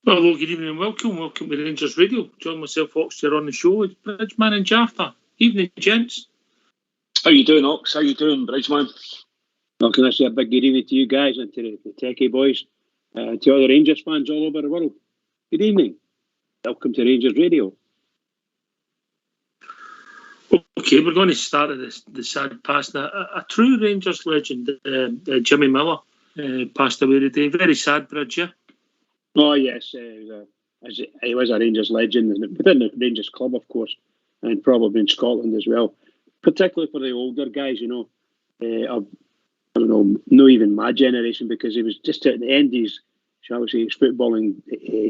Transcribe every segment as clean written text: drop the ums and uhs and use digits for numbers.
Well, hello, good evening and welcome to Rangers Radio. Join myself, Ox, here on the show. It's Bridgeman and Jaffa. Evening, gents. How you doing, Ox? How you doing, Bridgeman? Well, can I say a big good evening to you guys and to the techie boys, to all the Rangers fans all over the world. Good evening. Welcome to Rangers Radio. Okay, we're going to start at the sad past. A true Rangers legend, Jimmy Miller, passed away today. Very sad, Bridge, yeah? Oh, yes. He was a Rangers legend within the Rangers club, of course, and probably in Scotland as well. Particularly for the older guys, I don't know, not even my generation, because he was just at the end of his, shall we say, his footballing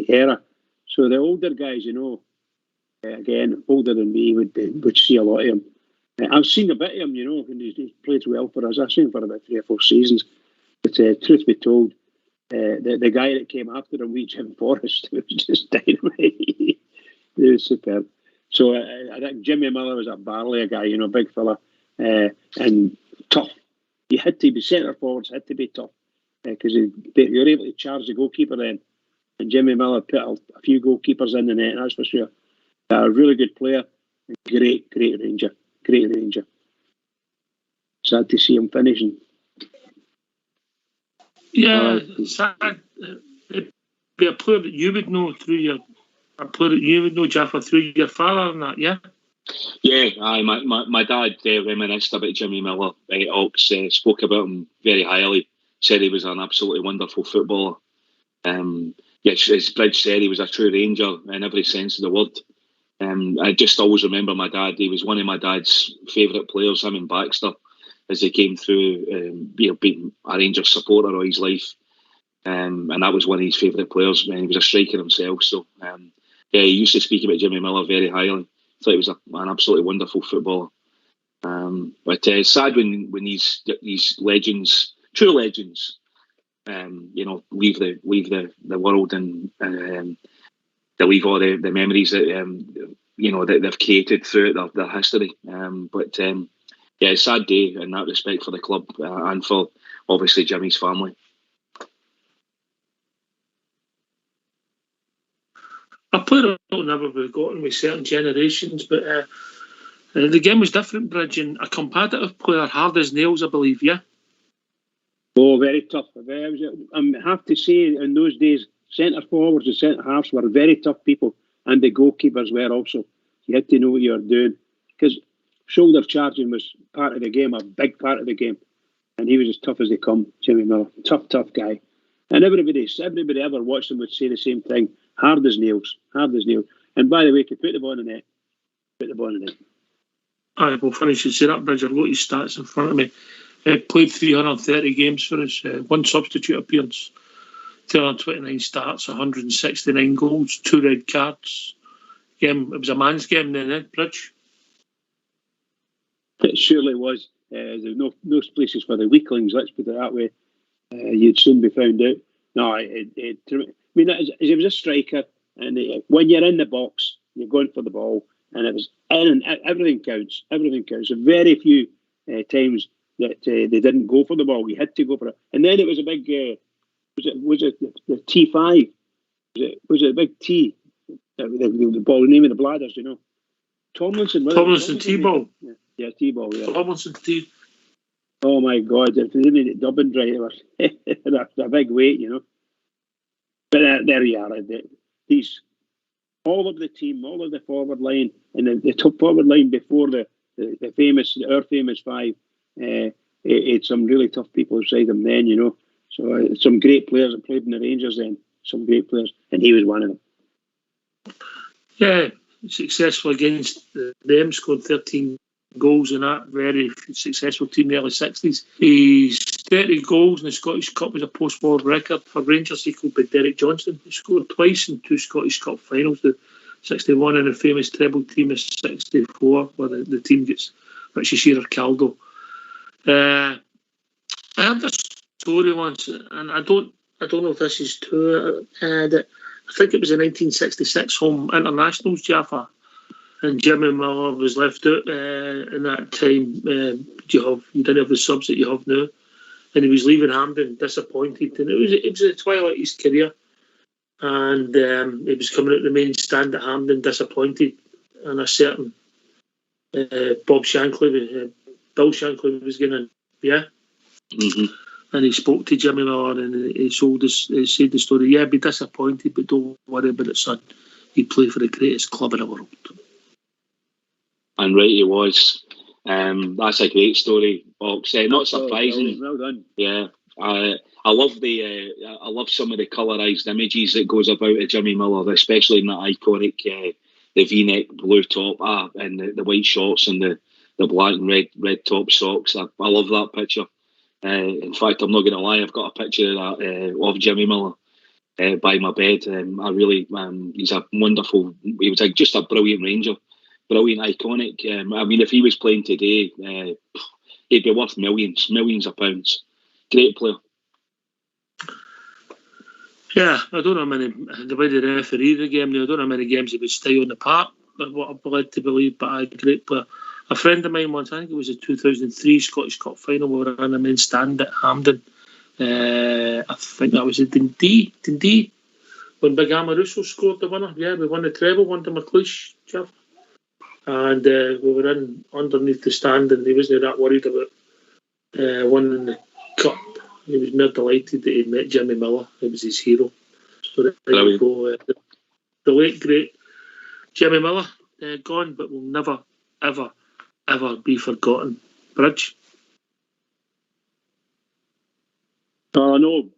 era. So the older guys, again, older than me, would see a lot of him. I've seen a bit of him, when he played well for us. I've seen him for about 3 or 4 seasons. But truth be told, the guy that came after him, Jim Forrest, was just dynamite. He was superb. So I think Jimmy Miller was a barley a guy, big fella, and tough. You had to be centre forwards, had to be tough, because you were able to charge the goalkeeper then. And Jimmy Miller put a few goalkeepers in the net, that's for sure. A really good player, great Ranger. Sad to see him finishing. Yeah, sad. Be a player that you would know Jaffa, through your father and that, yeah? Yeah, my dad reminisced about Jimmy Miller. Ox spoke about him very highly, said he was an absolutely wonderful footballer. As Bridge said, he was a true Ranger in every sense of the word. I just always remember my dad. He was one of my dad's favourite players, him and Baxter, as they came through, being a Rangers supporter all his life. And that was one of his favourite players, and he was a striker himself. So, he used to speak about Jimmy Miller very highly. I thought he was an absolutely wonderful footballer. But it's sad when these legends, true legends, leave the world and they leave all the memories that that they've created throughout their history. A sad day in that respect for the club and for obviously Jimmy's family. A player will never be forgotten with certain generations, but the game was different, Bridge, and a competitive player, hard as nails, I believe, yeah? Oh, very tough. I have to say, in those days, centre forwards and centre halves were very tough people, and the goalkeepers were also. You had to know what you were doing, because shoulder charging was part of the game, a big part of the game, and he was as tough as they come, Jimmy Miller. Tough guy. And everybody ever watched him would say the same thing. Hard as nails. And by the way, to put the ball in the net. Aye, we'll finish and say that, Bridge. I've got his stats in front of me. Played 330 games for us, 1 substitute appearance, 229 starts, 169 goals, 2 red cards. It was a man's game then, Bridge? It surely was. There's no places for the weaklings, let's put it that way. You'd soon be found out. No, he was a striker, and when you're in the box, you're going for the ball, and it was everything counts. Everything counts. So very few times that they didn't go for the ball. We had to go for it, and then it was a big. Was it the T5? Was it a big T? The ball, the name of the bladders, Tomlinson T-ball. Yeah, T-ball. Yeah. Tomlinson T. Oh my God! If they didn't get Dublin right, it was a big weight, But there you are. These all of the team, all of the forward line, and the top forward line before our famous 5. It's some really tough people beside them then, So some great players that played in the Rangers then. Some great players, and he was one of them. Yeah, successful against them. Scored 13 goals in that very successful team in the early 60s. His 30 goals in the Scottish Cup was a post-war record for Rangers, equalled by Derek Johnston. He scored twice in 2 Scottish Cup finals, the 61 and the famous treble team of 64, where the team gets Richie Shearer Caldo. I heard a story once, and I don't know if this is true. That I think it was the 1966 home internationals, Jaffa, and Jimmy Miller was left out in that time. You didn't have the subs that you have now, and he was leaving Hampden disappointed. And it was the twilight of his career. and he was coming out the main stand at Hampden disappointed, and a certain Bill Shankly was going in, yeah. Mm-hmm. And he spoke to Jimmy Miller, and he said the story. Yeah, be disappointed, but don't worry about it, son. He played for the greatest club in the world. And right, he was. That's a great story, Ox. Not surprising. Well done. Yeah, I love some of the colourised images that goes about of Jimmy Miller, especially in that iconic the V-neck blue top and the white shorts and the black and red top socks. I love that picture. In fact, I'm not going to lie, I've got a picture of that of Jimmy Miller by my bed. I really, he's a wonderful. He was just a brilliant Ranger, brilliant, iconic. I mean, if he was playing today, he'd be worth millions of pounds. Great player. Yeah, I don't know how many, the way they referee the game now, I don't know how many games he would stay on the park, what I'm led to believe, but a great player. A friend of mine once, I think it was the 2003 Scottish Cup final, we were in the main stand at Hampden. I think that was at Dundee, when Big Amaruso scored the winner. Yeah, we won the treble, won the McLeish, Jeff. And we were in underneath the stand, and he wasn't that worried about winning the cup. He was more delighted that he'd met Jimmy Miller. He was his hero. So there you go. The late, great Jimmy Miller, gone, but will never, ever, ever be forgotten. Bridge? Oh, no.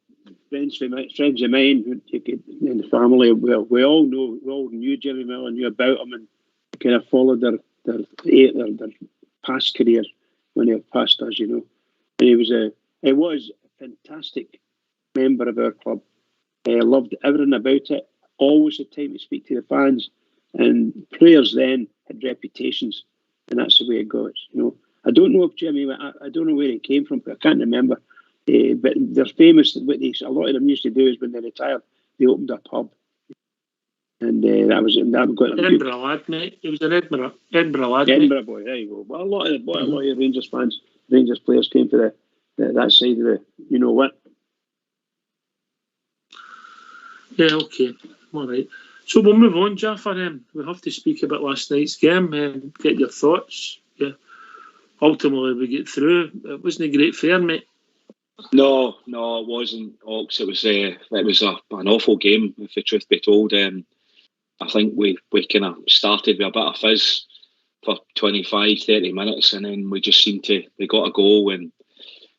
Friends of mine in the family, we all knew Jimmy Miller, knew about him, and kind of followed their past career when they passed us, you know. And he was a fantastic member of our club. I loved everything about it. Always had time to speak to the fans, and players then had reputations, and that's the way it goes. You know, I don't know if Jimmy. I don't know where he came from. I can't remember. But they're famous. What a lot of them used to do is when they retired, they opened a pub, and that got them. Edinburgh lad, mate. He was an Edinburgh lad. Edinburgh boy. There you go. Well, a lot of Rangers fans, Rangers players came to that side of the. You know what? Yeah, okay. All right. So we'll move on, Jaffer. We have to speak about last night's game. Get your thoughts. Yeah. Ultimately, we get through. It wasn't a great fare, mate. No, it wasn't, Ox. It was an awful game, if the truth be told. I think we kind of started with a bit of fizz for 25, 30 minutes, and then we got a goal and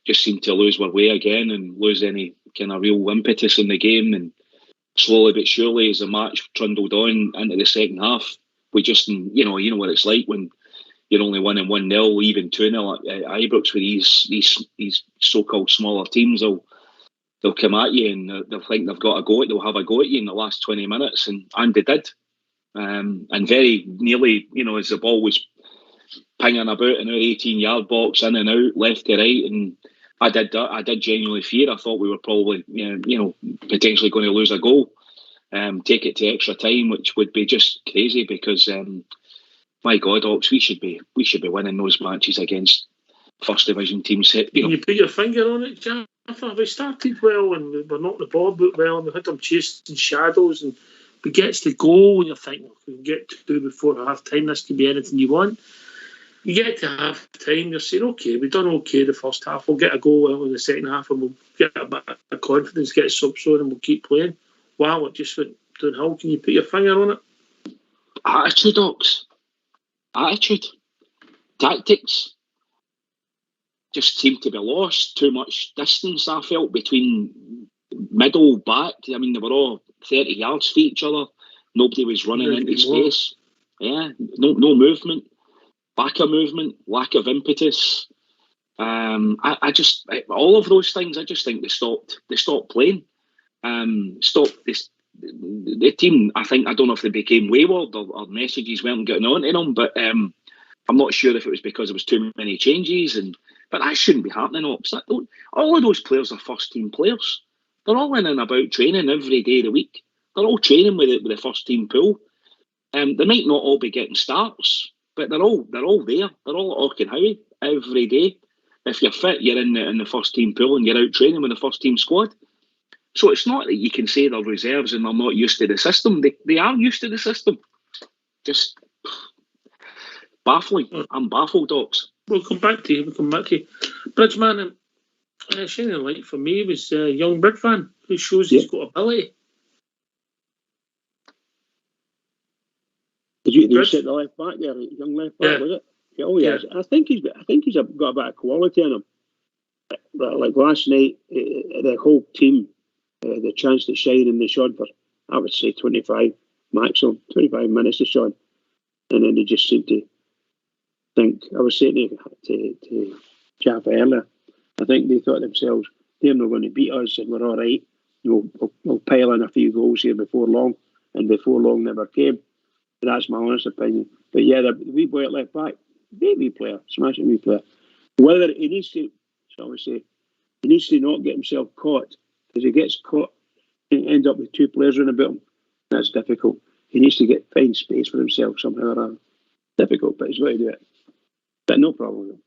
just seemed to lose our way again and lose any kind of real impetus in the game. And slowly but surely, as the match trundled on into the second half, we just, you know what it's like when you're only winning 1-0, even 2-0 at Ibrox, where these so-called smaller teams they'll come at you and they'll think they'll have a go at you in the last 20 minutes, and they did. And very nearly, as the ball was pinging about in our 18-yard box, in and out, left to right, and I did genuinely fear. I thought we were probably, potentially going to lose a goal, take it to extra time, which would be just crazy because, my God, Ox, we should be winning those matches against first division teams. Can you put your finger on it, Jaffa? We started well and we were knocking the ball about well, and we had them chasing shadows, and we gets the goal, and you're thinking, we can get 2 before half time. This can be anything you want. You get to half time, you're saying, okay, we've done okay the first half. We'll get a goal in the second half, and we'll get a bit of confidence, get subs on, and we'll keep playing. Wow, it just went downhill. Can you put your finger on it? Attitude, Ox. Attitude. Tactics just seemed to be lost. Too much distance, I felt, between middle, back. I mean, they were all 30 yards for each other. Nobody was running into space. Yeah, no movement. Lack of movement, lack of impetus. All of those things, I just think they stopped playing. The team, I don't know if they became wayward or messages weren't getting on to them, but I'm not sure if it was because there was too many changes, but that shouldn't be happening. All of those players are first team players. They're all in and about training every day of the week. They're all training with the first team pool. They might not all be getting starts, but they're all there. They're all at Auchenhowie every day. If you're fit, you're in the first team pool and you're out training with the first team squad. So it's not that you can say they're reserves and they're not used to the system. They are used to the system. Just baffling. I'm baffled, Ox. We'll come back to you. Bridgeman, shining light for me was young Bridvan, who shows he's got ability. Did you sit the left back there, young left back, was it? Yeah, oh yes. I think he's got a bit of quality in him. Like last night, the whole team, the chance to shine, and they shone for, I would say, 25 maximum, 25 minutes to shine, and then they just seemed to think. I was saying to Jaffa earlier, I think they thought themselves, they're not going to beat us, and we're all right. We'll pile in a few goals here before long, and before long never came. But that's my honest opinion. But yeah, the wee boy at left back, wee player, smashing wee player. Whether he needs to, shall we say, he needs to not get himself caught, because he gets caught and ends up with two players around about him. That's difficult. He needs to find space for himself somehow or other. Difficult, but he's got to do it. But no problem.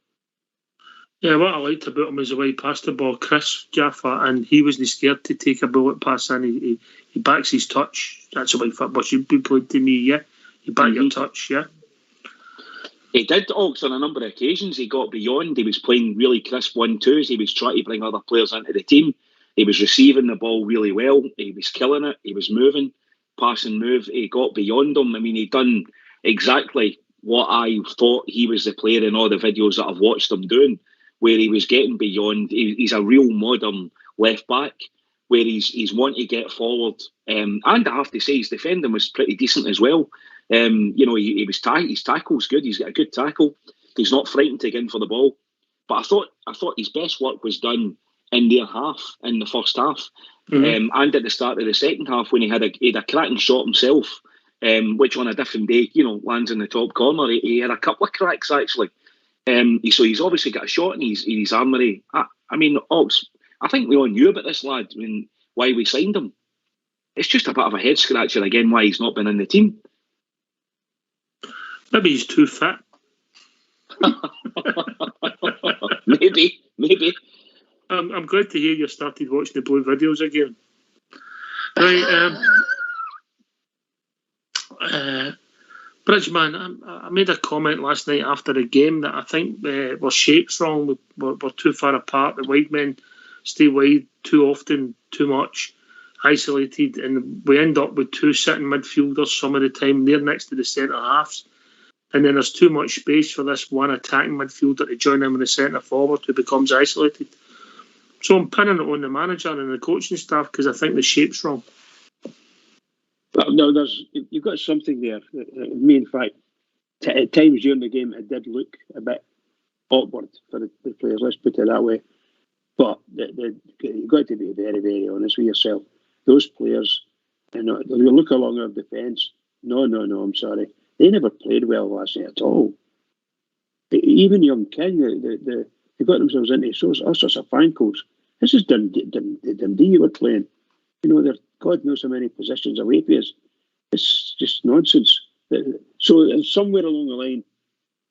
Yeah, what I liked about him is the way he passed the ball, Chris Jaffa, and he wasn't scared to take a bullet pass in. He backs his touch. That's the way football should be played to me, yeah. You back your touch, yeah. He did, Ox, on a number of occasions. He got beyond. He was playing really crisp 1-2s. He was trying to bring other players into the team. He was receiving the ball really well. He was killing it. He was moving, pass and move. He got beyond him. I mean, he done exactly what I thought he was the player in all the videos that I've watched him doing, where he was getting beyond. He's a real modern left back, where he's wanting to get forward. And I have to say, his defending was pretty decent as well. His tackle's good. He's got a good tackle. He's not frightened to get in for the ball. But I thought his best work was done in their half, in the first half, and at the start of the second half, when he had a cracking shot himself, which on a different day, lands in the top corner. He had a couple of cracks actually. So he's obviously got a shot in his armoury. I mean, Ox, I think we all knew about this lad why we signed him. It's just a bit of a head scratcher again why he's not been in the team. Maybe he's too fit. Maybe. I'm glad to hear you started watching the blue videos again. Right, Bridgeman, I made a comment last night after the game that I think we're shapes wrong. We're too far apart. The wide men stay wide too often, too much, isolated, and we end up with two sitting midfielders some of the time. They're next to the centre halves. And then there's too much space for this one attacking midfielder to join in with the centre forward who becomes isolated. So I'm pinning it on the manager and the coaching staff because I think the shape's wrong. Well, no, you've got something there. Me, in fact, at times during the game, it did look a bit awkward for the players. Let's put it that way. But you've got to be very, very honest with yourself. Those players, you look along our defence. No, I'm sorry. They never played well last night at all. Even young King, they got themselves into all sorts of fankles. This is Dundee you were playing. They're God knows how many positions away from us. It's just nonsense. So somewhere along the line,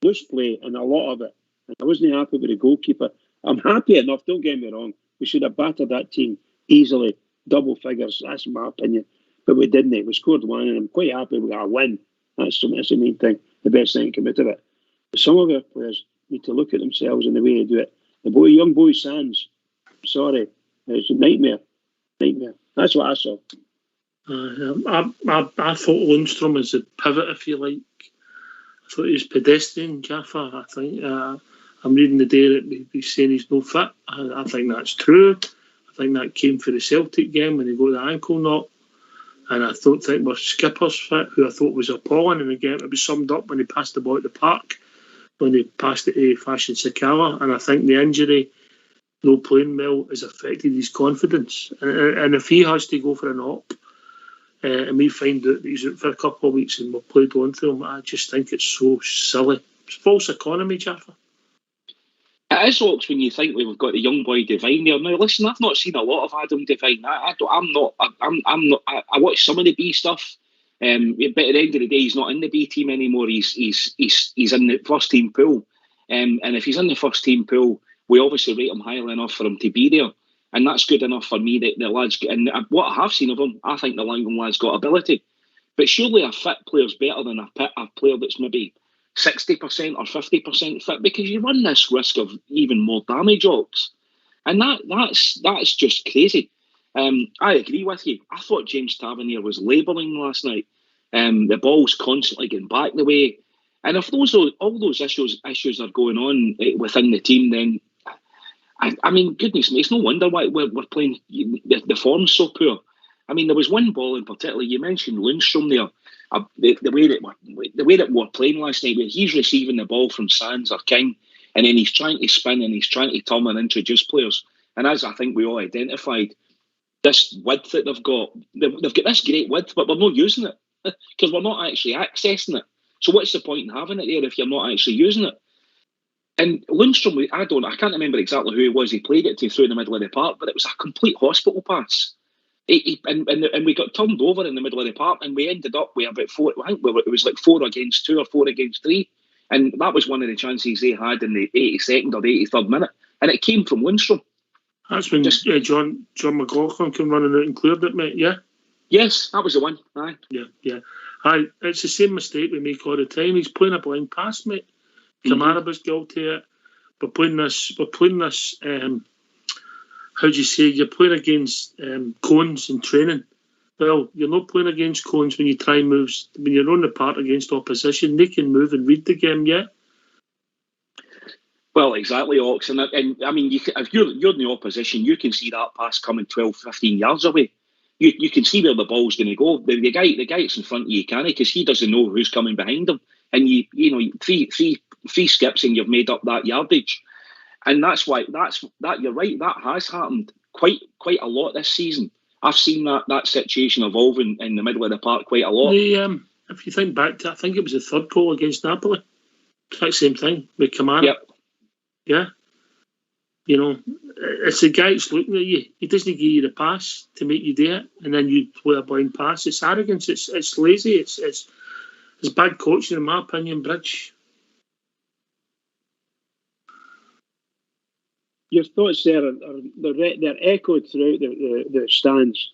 loose play and a lot of it. And I wasn't happy with the goalkeeper. I'm happy enough, don't get me wrong. We should have battered that team easily, double figures. That's my opinion. But we didn't. We scored one, and I'm quite happy with our win. That's the main thing, the best thing that came out of it. But some of our players need to look at themselves and the way they do it. Young boy Sands, sorry, it's a nightmare. That's what I saw. I thought Lundstrom was a pivot, if you like. I thought he was pedestrian, Jaffa. I think I'm reading the day that he's saying he's no fit. I think that's true. I think that came for the Celtic game when he got the ankle knock. And I don't think we're skipper's fit, who I thought was appalling in the game. It was summed up when he passed the ball at the park, when he passed it to Fashion Sakala. And I think the injury, no playing well, has affected his confidence. And if he has to go for an op, and we find out that he's out for a couple of weeks and we've played on to him, I just think it's so silly. It's false economy, Jaffa. It is, Ox, when you think we've got the young boy Devine there. Now, listen, I've not seen a lot of Adam Devine. I watch some of the B stuff, but at the end of the day, he's not in the B team anymore. He's in the first team pool, and if he's in the first team pool, we obviously rate him highly enough for him to be there. And that's good enough for me. The lads, and what I have seen of them, I think the Langdon lads got ability. But surely a fit player's better than a player that's maybe 60% or 50% fit, because you run this risk of even more damage, Ox. And that's just crazy. I agree with you. I thought James Tavernier was labelling last night. The ball's constantly getting back the way. And if all those issues are going on within the team, then I mean, goodness me, it's no wonder why we're playing. The form's so poor. I mean, there was one ball in particular. You mentioned Lundstrom there. The way that we're playing last night, where he's receiving the ball from Sands or King, and then he's trying to spin and he's trying to turn and introduce players. And as I think we all identified, this width that they've got this great width, but we're not using it because we're not actually accessing it. So what's the point in having it there if you're not actually using it? And Lundstrom, I can't remember exactly who it was he played it to through the middle of the park, but it was a complete hospital pass. And we got turned over in the middle of the park, and we ended up with about 4. I think it was like 4 against 2 or 4 against 3, and that was one of the chances they had in the 82nd or the 83rd minute, and it came from Lundstrom. That's when John McLaughlin came running out and cleared it, mate. Yeah. Yes, that was the one. Aye. Yeah. Aye, it's the same mistake we make all the time. He's playing a blind pass, mate. Kamara was guilty of it. We're playing this. How do you say? You're playing against cones in training. Well, you're not playing against cones when you try moves. When you're on the park against opposition, they can move and read the game. Yeah. Well, exactly, Ox. And I mean, if you're in the opposition, you can see that pass coming 12, 15 yards away. You can see where the ball's going to go. The guy that's in front of you can't, because he doesn't know who's coming behind him. And you know, three skips and you've made up that yardage. And that's why you're right. That has happened quite a lot this season. I've seen that situation evolving in the middle of the park quite a lot. If you think back to, I think it was the third goal against Napoli. Exact same thing with Kamara. Yep. Yeah. You know, it's the guy that's looking at you. He doesn't give you the pass to make you do it, and then you play a blind pass. It's arrogance. It's lazy. It's bad coaching, in my opinion, Bridge. Your thoughts there they're echoed throughout the stands.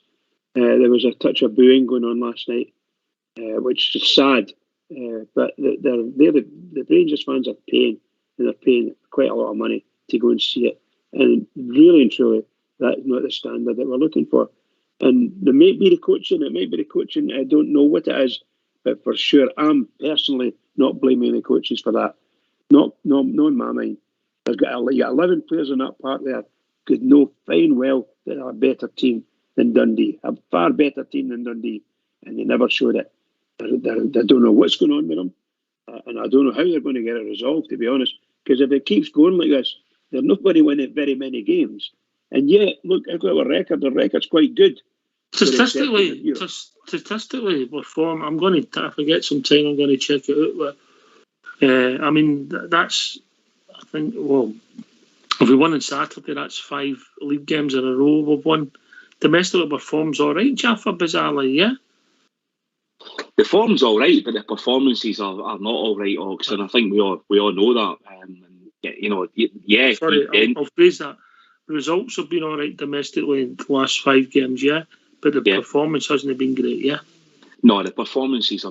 There was a touch of booing going on last night, which is sad. But the Rangers fans are paying, and they're paying quite a lot of money to go and see it. And really and truly, that's not the standard that we're looking for. And there may be the coaching, I don't know what it is, but for sure, I'm personally not blaming the coaches for that. Not in my mind. You got 11 players in that park there could know fine well that they're a better team than Dundee, a far better team than Dundee, and they never showed it. They don't know what's going on with them, and I don't know how they're going to get it resolved, to be honest, because if it keeps going like this, they're not going to win very many games. And yet, look at our record. The record's quite good. Statistically, we're form. I'm going to, if I get some time, I'm going to check it out. I mean, that's, I think, well, if we won on Saturday, that's 5 league games in a row we've won. Domestically, our form's all right, Jaffa, bizarrely, yeah? The form's all right, but the performances are not all right, Ox, and I think we all know that. Sorry, I'll phrase that. The results have been all right domestically in the last 5 games, yeah? But the performance hasn't been great, yeah? No, the performances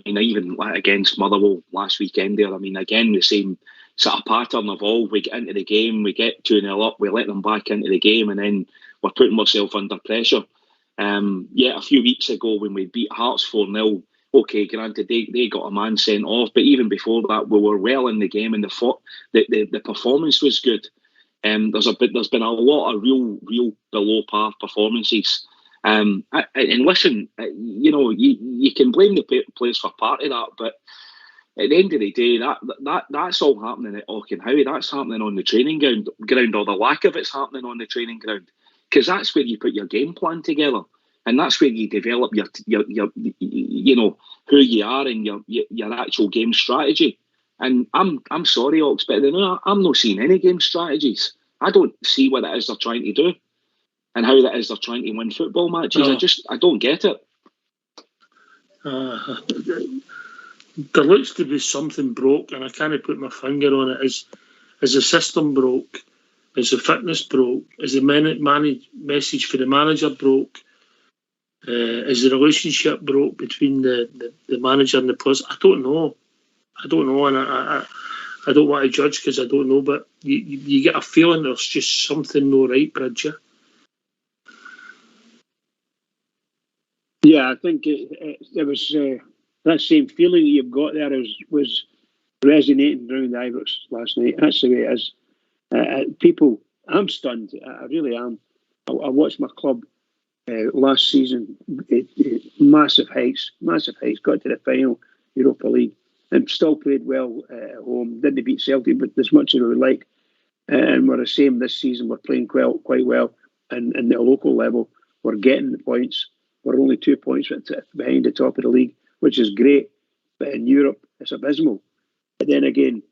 even against Motherwell last weekend there, again, the same sort of pattern of all. We get into the game, we get 2-0 up, we let them back into the game, and then we're putting ourselves under pressure. A few weeks ago when we beat Hearts 4-0, okay, granted, they got a man sent off, but even before that, we were well in the game, and the performance was good. There's been a lot of real below par performances. And listen, you can blame the players for part of that, but at the end of the day, that's all happening at Auchenhowie. That's happening on the training ground, or the lack of it's happening on the training ground, because that's where you put your game plan together, and that's where you develop your who you are and your actual game strategy. And I'm sorry, Ox, but I'm not seeing any game strategies. I don't see what it is they're trying to do and how that is they're trying to win football matches. No. I don't get it. There looks to be something broke, and I can't put my finger on it. As the system broke, As the fitness broke, as the message for the manager broke, as the relationship broke between the manager and the players, I don't know, and I don't want to judge because I don't know, but you get a feeling there's just something no right, Bridger. Yeah, I think there was that same feeling you've got there was resonating around the Ibrox last night. That's the way it is. People, I'm stunned. I really am. I watched my club last season. Massive heights. Got to the final, Europa League, and still played well at home. Didn't beat Celtic, but as much as we would like. And we're the same this season. We're playing quite well, and the local level, we're getting the points. We're only 2 points behind the top of the league, which is great. But in Europe, it's abysmal. But then again,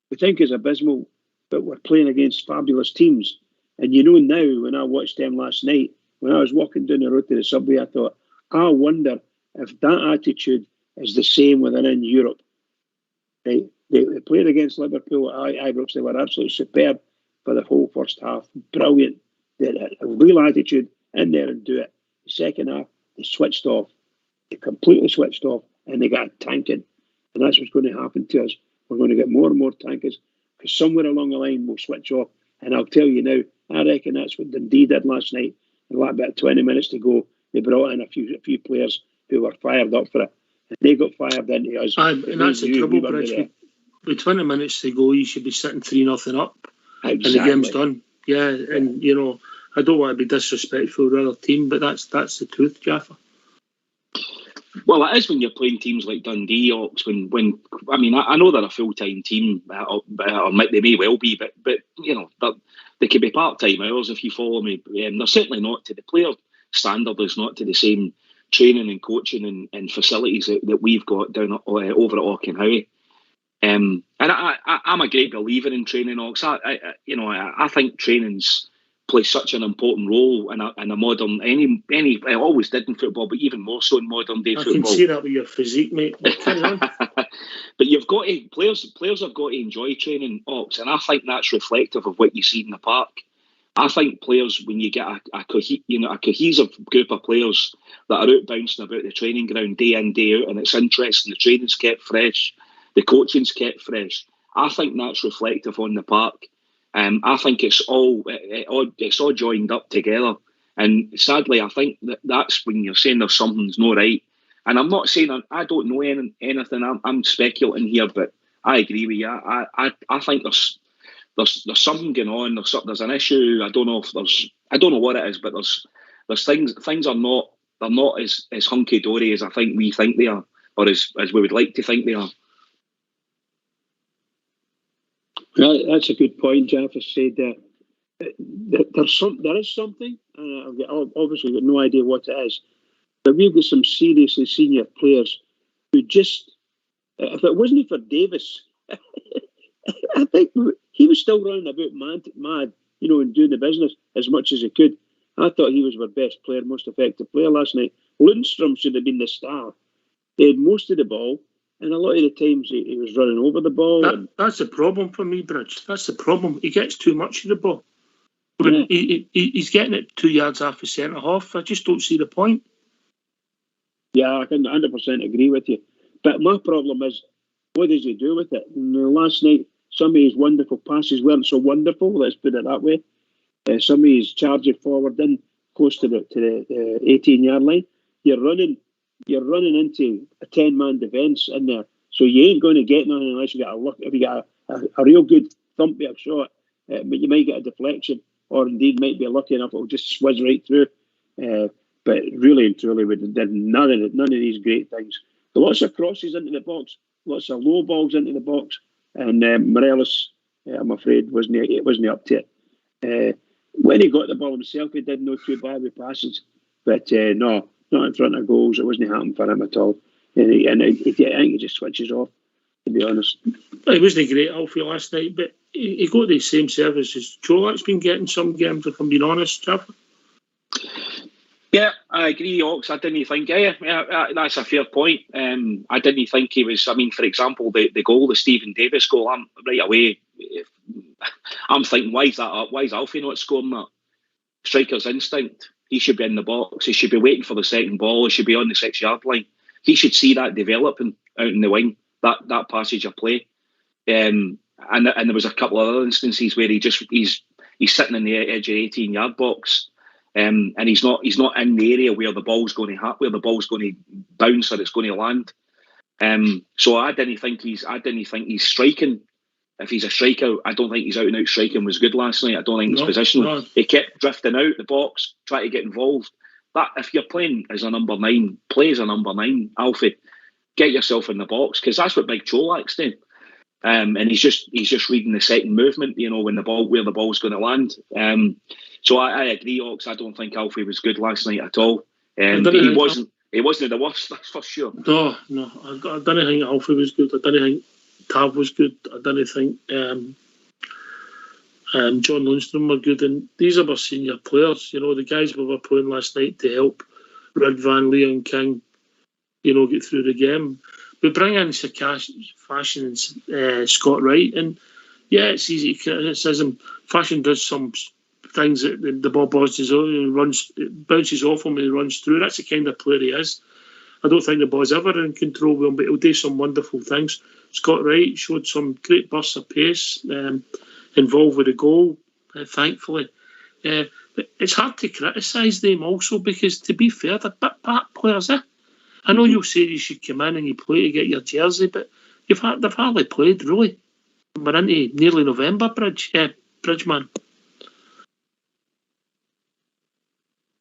we think it's abysmal, but we're playing against fabulous teams. And you know now, when I watched them last night, when I was walking down the road to the subway, I thought, I wonder if that attitude is the same within Europe. They played against Liverpool at Ibrox. They were absolutely superb for the whole first half. Brilliant. They had a real attitude in there and do it. The second half, they switched off. They completely switched off, and they got tanking. And that's what's going to happen to us. We're going to get more and more tankers because somewhere along the line we'll switch off. And I'll tell you now, I reckon that's what Dundee did last night. And about 20 minutes to go, they brought in a few players who were fired up for it. And they got fired into us. And that's the trouble, Bridge. With 20 minutes to go, you should be sitting 3-0 up. Exactly. And the game's done. Yeah, and, you know, I don't want to be disrespectful to the other team, but that's the truth, Jaffa. Well, it is when you're playing teams like Dundee, Ox. When I mean, I know they're a full-time team, or they may well be, but you know, they could be part-time hours if you follow me. They're certainly not to the player standard. Is not to the same training and coaching and facilities that we've got down over at Auchenhowie. And I'm a great believer in training, Ox. I think training's plays such an important role in a modern I always did in football, but even more so in modern day football. I can see that with your physique, mate. But you've got to players have got to enjoy training, Ox, and I think that's reflective of what you see in the park. I think players, when you get a cohesive group of players that are out bouncing about the training ground day in, day out, and it's interesting, the training's kept fresh, the coaching's kept fresh, I think that's reflective on the park. I think it's all joined up together, and sadly, I think that's when you're saying there's something's not right. And I'm not saying I don't know anything. I'm speculating here, but I agree with you. I think there's something going on. There's an issue. I don't know what it is, but there's things are not as hunky dory as I think we think they are, or as we would like to think they are. That's a good point, Jeff has said. There is something, and I've obviously got no idea what it is, but we've got some seriously senior players who just, if it wasn't for Davis, I think he was still running about mad, you know, and doing the business as much as he could. I thought he was our best player, most effective player last night. Lundstrom should have been the star. He had most of the ball. And a lot of the times he was running over the ball. That's the problem for me, Bridge. That's the problem. He gets too much of the ball. When he's getting it 2 yards off the centre half, I just don't see the point. Yeah, I can 100% agree with you. But my problem is, what does he do with it? And last night, some of his wonderful passes weren't so wonderful, let's put it that way. Some of his charging forward in close to the 18-yard line. You're running into a 10-man defence in there, so you ain't going to get nothing unless you got a look. If you got a real good thump of a shot, but you might get a deflection, or indeed might be lucky enough it'll just swizz right through. But really and truly, we did none of these great things. Lots of crosses into the box, lots of low balls into the box, and Morelos, I'm afraid, wasn't up to it. When he got the ball himself, he did no too bad with passes, but no. Not in front of goals. It wasn't happening for him at all. And I think he just switches off, to be honest. It wasn't great, Alfie, last night, but he got the same service as Cholak's been getting some games, if I'm being honest, Jeff. Yeah, I agree, Ox. I didn't think, that's a fair point. I didn't think he was, I mean, for example, the goal, the Stephen Davis goal, I'm right away, I'm thinking, why is that up? Why is Alfie not scoring that? Striker's instinct. He should be in the box. He should be waiting for the second ball. He should be on the 6-yard line. He should see that developing out in the wing, that passage of play. And there was a couple of other instances where he's sitting in the edge of the 18-yard box, and he's not in the area where the ball's going to bounce or it's going to land. So I didn't think he's striking. If he's a striker, I don't think his out and out striking was good last night. I don't think it's positional. No. He kept drifting out the box, trying to get involved. That if you're playing as a number 9, play as a number 9, Alfie. Get yourself in the box, because that's what Big Cholak's doing. And he's just reading the second movement, when where the ball's going to land. So I agree, Ox. I don't think Alfie was good last night at all. But he wasn't the worst, that's for sure. No, I don't think Alfie was good. I don't think Tav was good. I don't think John Lundstrom were good. And these are our senior players. The guys we were playing last night to help Red Van, Leon King, get through the game. We bring in Fashion and Scott Wright, and it's easy criticism. Fashion does some things that the ball bounces off him and he runs through. That's the kind of player he is. I don't think the ball's ever in control with him, but he'll do some wonderful things. Scott Wright showed some great bursts of pace, involved with the goal, thankfully. But it's hard to criticise them also, because, to be fair, they're bit players, I know you'll say you should come in and you play to get your jersey, but they've hardly played, really. We're into nearly November, Bridgeman.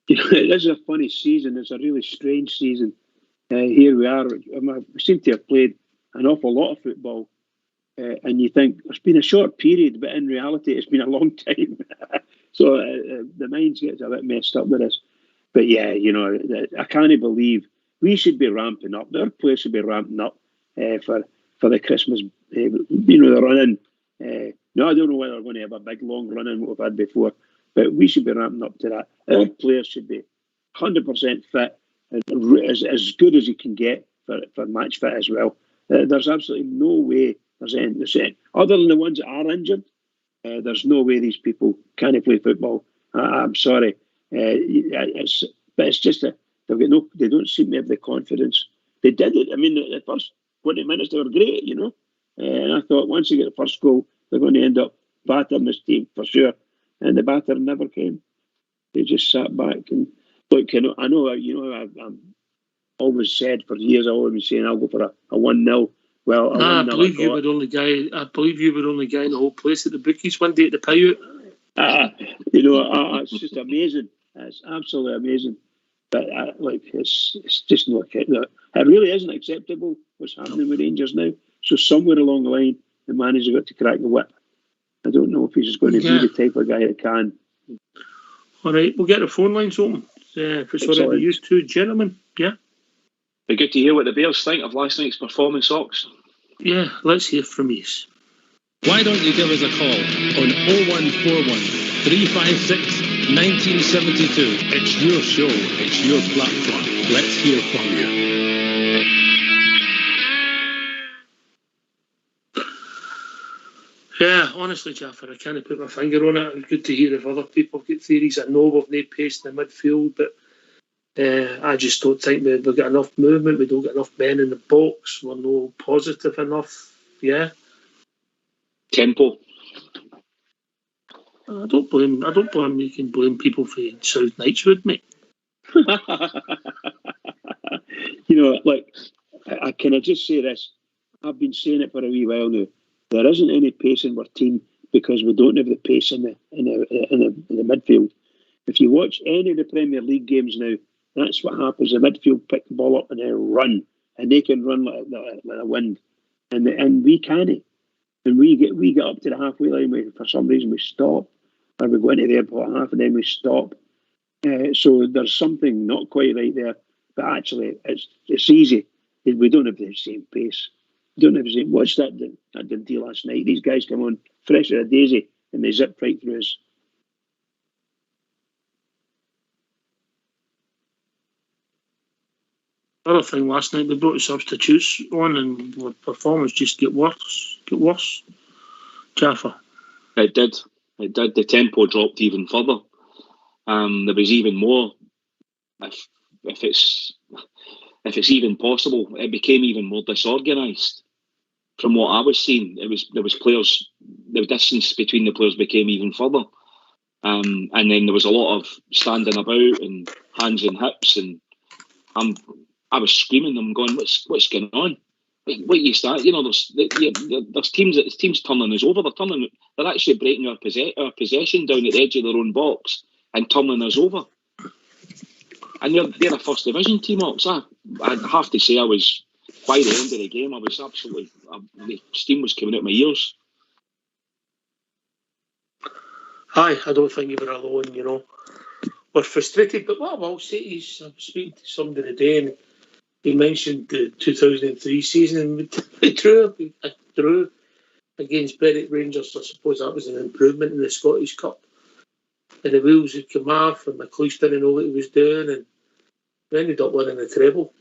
It is a funny season. It's a really strange season. Here we are. We seem to have played an awful lot of football, and you think it's been a short period, but in reality, it's been a long time. So the mind gets a bit messed up with this. But I can't believe we should be ramping up. Our players should be ramping up for the Christmas, the run-in. No, I don't know whether we're going to have a big, long run-in what we've had before, but we should be ramping up to that. Our players should be 100% fit, as good as you can get for match fit as well. There's absolutely no way there's any, other than the ones that are injured. There's no way these people can't play football. I'm sorry, but it's just that they don't seem to have the confidence. They did it. I mean, the first 20 minutes they were great, and I thought once they get the first goal, they're going to end up battering this team for sure. And the batter never came. They just sat back and look. I know. I'm always said for years. I always been saying I'll go for a 1-0. Well, I believe you were the only guy. I believe you were the only guy in the whole place at the bookies one day at the payout. It's just amazing. It's absolutely amazing. But it's just not. It really isn't acceptable what's happening with Rangers now. So somewhere along the line, the manager got to crack the whip. I don't know if he's just going to be the type of guy that can. All right, we'll get the phone lines open. If it's all right with you two gentlemen, yeah. Be good to hear what the Bears think of last night's performance, Ox. Yeah, let's hear from you. Why don't you give us a call on 0141 356 1972? It's your show, it's your platform. Let's hear from you. Yeah, honestly, Jaffer, I can't put my finger on it. It's good to hear if other people get theories. I know we've no pace in the midfield, but I just don't think we've got enough movement. We don't get enough men in the box. We're no positive enough. Yeah. Tempo. I don't blame. You can blame people for South Knightswood, mate. Can I just say this? I've been saying it for a wee while now. There isn't any pace in our team because we don't have the pace in the midfield. If you watch any of the Premier League games now, that's what happens. The midfield pick the ball up and then run, and they can run like a wind, and we can't. And we get up to the halfway line. For some reason we stop, or we go into the airport half and then we stop. So there's something not quite right there. But actually, it's easy. We don't have the same pace. Don't have the same. Watch that didn't do last night. These guys come on fresh as a daisy and they zip right through us. Other thing last night, we brought the substitutes on and the performance just get worse. Jaffa. It did. The tempo dropped even further. There was even more. If it's even possible, it became even more disorganised. From what I was seeing, there was players. The distance between the players became even further, and then there was a lot of standing about and hands and hips, and I was screaming them, going, "What's going on? What you start? There's teams turning us over. They're actually breaking our possession down at the edge of their own box and turning us over. And they're a first division team, Ox. I have to say, I was, by the end of the game, I was absolutely, the steam was coming out my ears. Aye, I don't think you were alone, We're frustrated, but what I will say is, I was speaking to somebody today and he mentioned the 2003 season and we drew against Berwick Rangers. I suppose that was an improvement in the Scottish Cup. And the wheels had come off and McLeish didn't know what he was doing and we ended up winning the treble.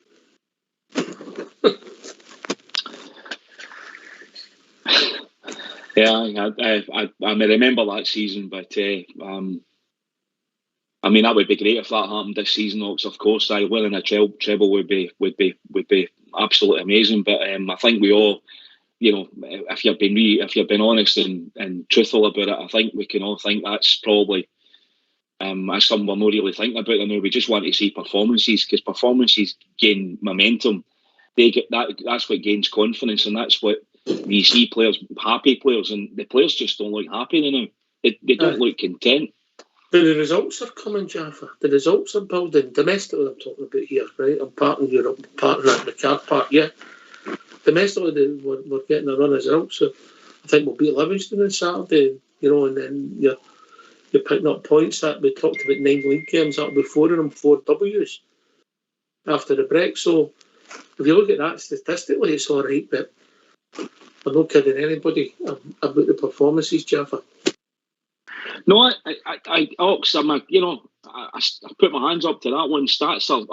Yeah, I remember that season, but I mean that would be great if that happened this season. Of course, winning a treble would be absolutely amazing. But I think we all, if you've been honest and truthful about it, I think we can all think that's probably that's something we're not really thinking about now. We just want to see performances because performances gain momentum. That's what gains confidence, and that's what you see players, happy players, and the players just don't look happy now. They don't look content. But the results are coming, Jaffa. The results are building. Domestically, I'm talking about here, right? I'm part in Europe, part in the car park, yeah. Domestically, we're getting a run as well. So I think we'll beat Livingston on Saturday, and then you're picking up points. That we talked about 9 league games. That'll be 4 of them, 4 W's after the break. So if you look at that statistically, it's all right, but I'm not kidding anybody about the performances, Jaffa. No, I Ox, I put my hands up to that one. Stats are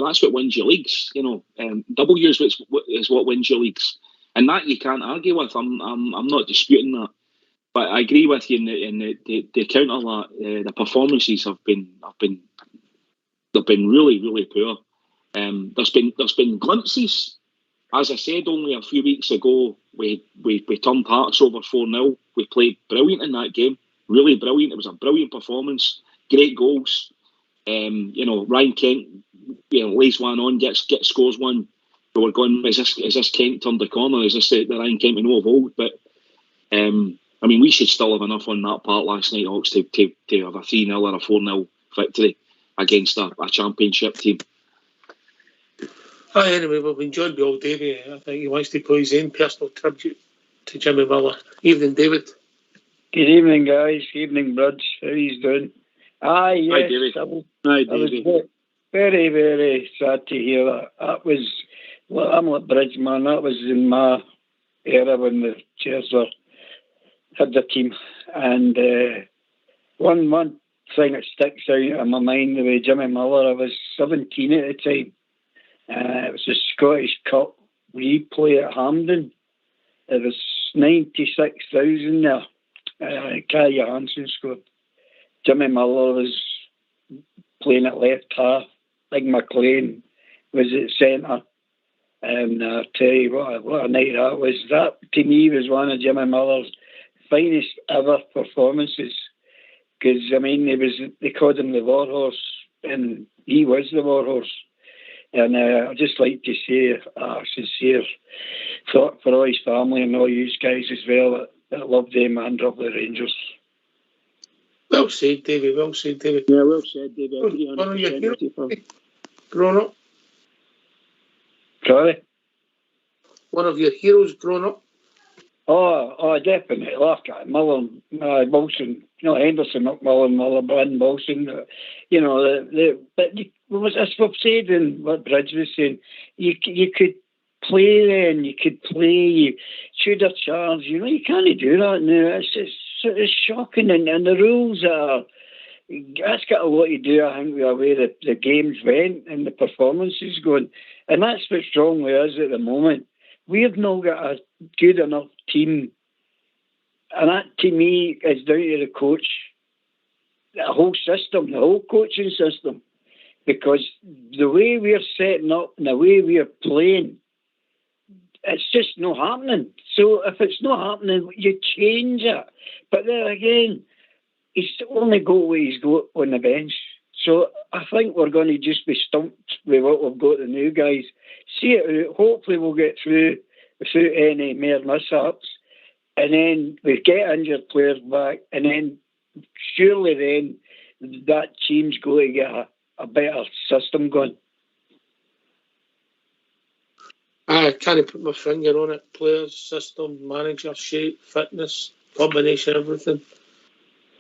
that's what wins your leagues. W's is what wins your leagues, and that you can't argue with. I'm not disputing that, but I agree with you in the account of that. The performances have been really, really poor. There's been glimpses. As I said only a few weeks ago, we turned Hearts over 4-0. We played brilliant in that game. Really brilliant. It was a brilliant performance. Great goals. Ryan Kent, lays one on, gets scores one. But we're going, is this Kent turned the corner? Is this the Ryan Kent we know of old? But we should still have enough on that part last night, Hawks, to have a 3-0 or a 4-0 victory against a championship team. Anyway, we've enjoyed the old Davey. I think he wants to play his own personal tribute to Jimmy Miller. Evening, David. Good evening, guys. Evening, Bruds. How are you doing? Hi, David. Hi, David. I was very, very sad to hear that. That was, I'm like Bridge, man. That was in my era when the Chairs had the team. And one thing that sticks out in my mind with Jimmy Miller, I was 17 at the time. It was the Scottish Cup replay at Hampden. There was 96,000 there. Kai Johansson scored. Jimmy Miller was playing at left half. Big McLean was at centre. And I'll tell you what a night that was. That, to me, was one of Jimmy Miller's finest ever performances. Because, they called him the Warhorse, and he was the Warhorse. And I'd just like to say a sincere thought for all his family and all you guys as well that love them and love the Rangers. Well said, David. Well said, David. Yeah, well said, David. One of your heroes growing up? Sorry? One of your heroes growing up? Oh, definitely. Look at Miller, Wilson, Henderson, McMillan, Miller, Bryn, Wilson. But as we've said and what Bridge was saying, you could play then, you could play, you should have charged. You can't do that now. It's shocking, and the rules that's got a lot to do, I think, with the way the games went and the performances going. And that's what's wrong with us at the moment. We have not got a good enough team that to me is down to the coach, the whole system, the whole coaching system. Because the way we're setting up and the way we're playing, it's just not happening. So if it's not happening, you change it. But then again, he's only got what he's got on the bench. So I think we're going to just be stumped with what we've got the new guys. See it out. Hopefully we'll get through without any more mishaps. And then we get injured players back. And then surely then that team's going to get a better system going. I can't put my finger on it. Players, system, manager, shape, fitness, combination, everything.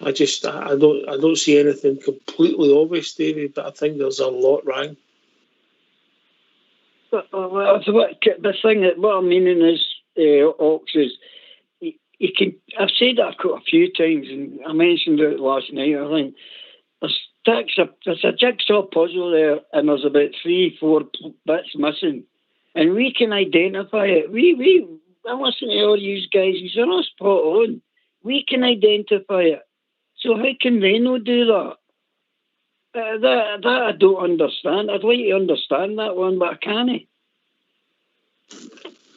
I don't see anything completely obvious, Davey, but I think there's a lot wrong. The thing that what I'm meaning is, Ox, is you can. I've said that a few times, and I mentioned it last night. I think there's a jigsaw puzzle there, and there's about 3-4 bits missing, and we can identify it. I listen to all you guys. You're all spot on. We can identify it. So how can they not do that? That I don't understand. I'd like to understand that one, but I can't.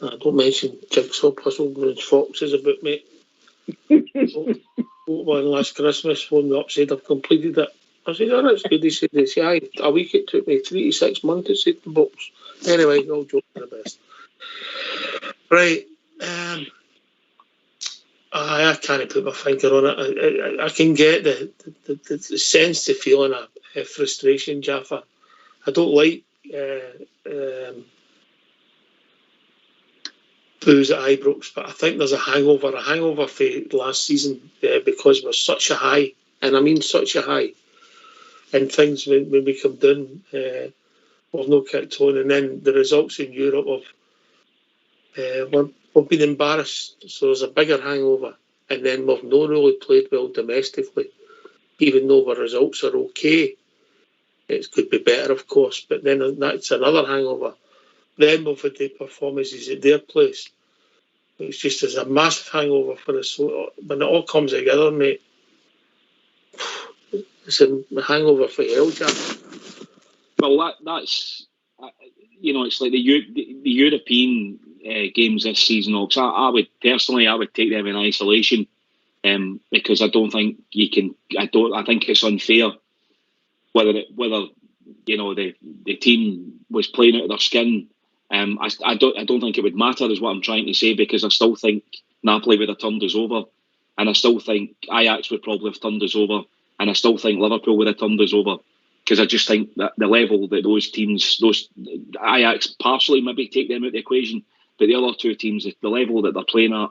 I don't mention jigsaw puzzle with foxes about, mate. One last Christmas phoned me up, said I've completed it. I said, oh, that's good. He said, aye, a week it took me, 3 to 6 months to set the box. Anyway, all joking the best. Right. I can't put my finger on it. I can get the sense, the feeling of frustration, Jaffa. I don't like booze at Ibrox, but I think there's a hangover for last season because we're such a high, and I mean such a high, and things when we come down, we've not kicked on, and then the results in Europe we've been embarrassed, so there's a bigger hangover, and then we've not really played well domestically, even though our results are okay. It could be better, of course, but then that's another hangover. Then we've had the performances at their place. It's just as a massive hangover for us. So when it all comes together, mate, it's a hangover for hell, Jack. Well, that's it's like the European games this season. I would take them in isolation because I don't think you can. I think it's unfair whether the team was playing out of their skin. I don't think it would matter, is what I'm trying to say, because I still think Napoli would have turned us over, and I still think Ajax would probably have turned us over, and I still think Liverpool would have turned us over, because I just think that the level that those teams, Ajax partially maybe take them out of the equation, but the other two teams, the level that they're playing at,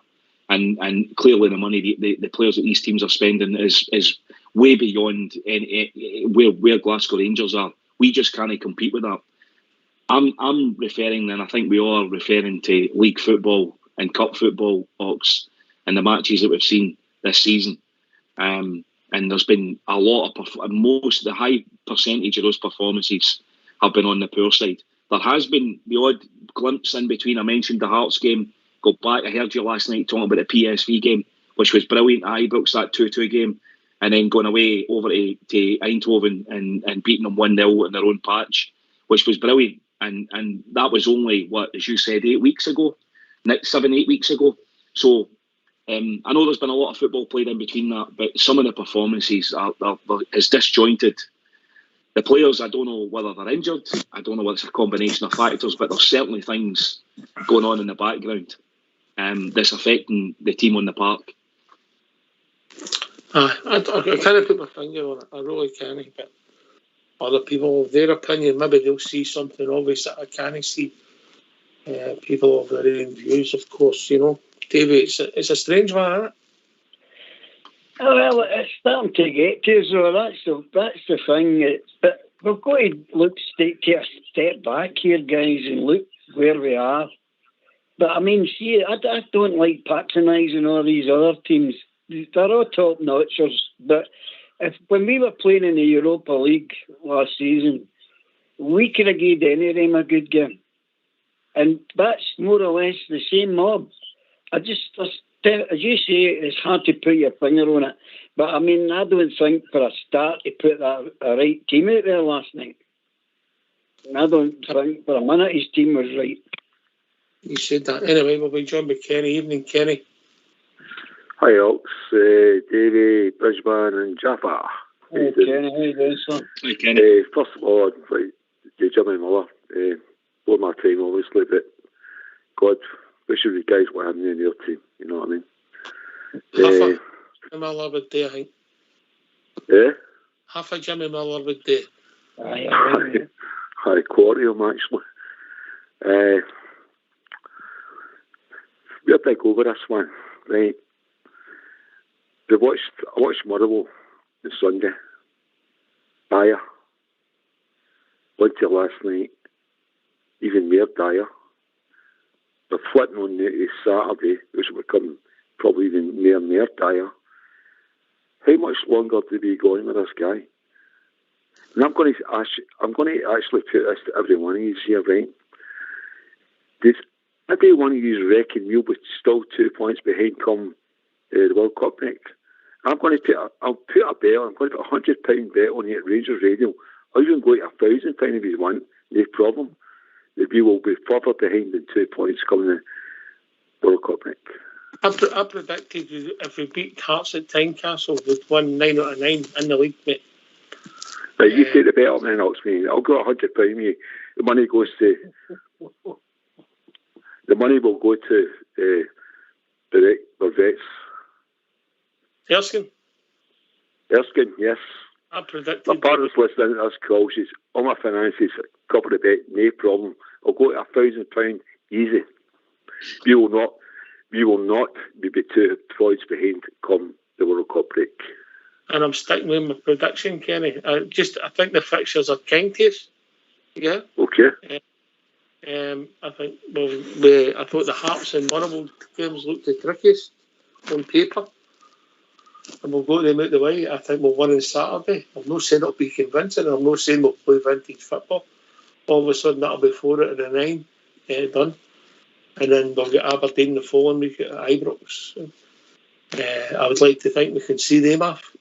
and clearly the money the players that these teams are spending is way beyond where Glasgow Rangers are. We just can't compete with that. I'm referring, and I think we all are referring to league football and cup football, Ox, and the matches that we've seen this season. And there's been a lot of the high percentage of those performances have been on the poor side. There has been the odd glimpse in between. I mentioned the Hearts game. Go back. I heard you last night talking about the PSV game, which was brilliant. Ibrox, that 2-2 game, and then going away over to Eindhoven and beating them 1-0 in their own patch, which was brilliant. And that was only, as you said, 8 weeks ago, 7-8 weeks ago. So I know there's been a lot of football played in between that, but some of the performances are disjointed. The players, I don't know whether they're injured. I don't know whether it's a combination of factors, but there's certainly things going on in the background that's affecting the team on the park. I can't put my finger on it. I really can't. But other people have their opinion. Maybe they'll see something obvious that I can't see. People have their own views, of course. David, it's a strange one, isn't it? Oh, well, it's starting to get to us, so that's the thing. But we've got to take a step back here, guys, and look where we are. But I mean, see, I don't like patronising all these other teams. They're all top notchers. But when we were playing in the Europa League last season, we could have given any of them a good game, and that's more or less the same mob. as you say, it's hard to put your finger on it. But I mean, I don't think for a start he put a right team out there last night. And I don't think for a minute his team was right. You said that. Anyway, we'll be joined by Kenny. Evening, Kenny. Hi, Ox, Davey, Bridgman, and Jaffa. Hey, Kenny, how you doing, sir? Hi, Kenny. First of all, I'd like to Jimmy Miller. For my team, obviously, but God, wish you guys were having in your team. You know what I mean? Half a Miller would do, I think. Yeah? Half a Jimmy Miller would do. High quality of them, actually. We're big over this one, right? I watched Motherwell on Sunday. Dyer. Went to last night. Even more dire. They're flitting on to Saturday, which will become probably even more and more dire. How much longer do we go on with this guy? And I'm going to actually put this to every one of you here, right? Does every one of you reckon you'll be still 2 points behind come the World Cup break? I'll put a bet. I'm going to put £100 bet on it at Rangers Radio. I'll even go to £1,000 if you want. No problem. That we will be further behind than 2 points coming the World Cup break. I predicted if we beat Hearts at Tynecastle, we'd win 9 out of 9 in the league, mate. Right, you take the bet up then, Oxman. I'll go £100 me. The money goes to. The money will go to the vets. Erskine, yes. I predicted. My partner's listening to this call. She's all my finances cover the bet, no problem. I'll go to £1,000 easy. We will not be 2 points behind come the World Cup break. And I'm sticking with my prediction, Kenny. I think the fixtures are kind to us. Yeah. Okay. I think I thought the Hearts and Motherwell games looked the trickiest on paper. And we'll go them out the way. I think we'll win on Saturday. I'm not saying it'll be convincing. I'm not saying we'll play vintage football. All of a sudden, that'll be 4 out of 9 done. And then we'll get Aberdeen the following week at Ibrox. I would like to think we can see them off.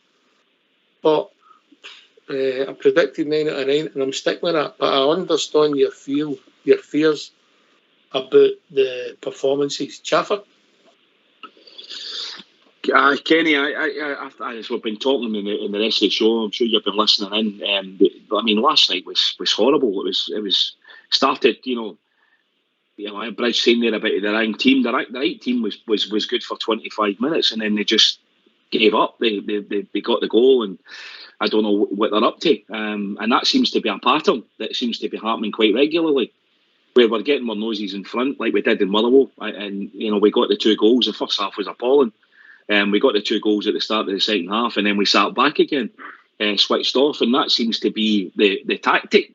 But I predicted 9 out of 9, and I'm sticking with that. But I understand your fears about the performances. Chaffer? Kenny, as we've been talking in the rest of the show, I'm sure you've been listening in. But I mean, last night was horrible. It was started, Bridge saying there about the right team. The right team was good for 25 minutes, and then they just gave up. They got the goal, and I don't know what they're up to. And that seems to be a pattern that seems to be happening quite regularly, where we're getting more noses in front, like we did in Motherwell, and we got the 2 goals. The first half was appalling. We got the 2 goals at the start of the second half, and then we sat back again, switched off, and that seems to be the tactic,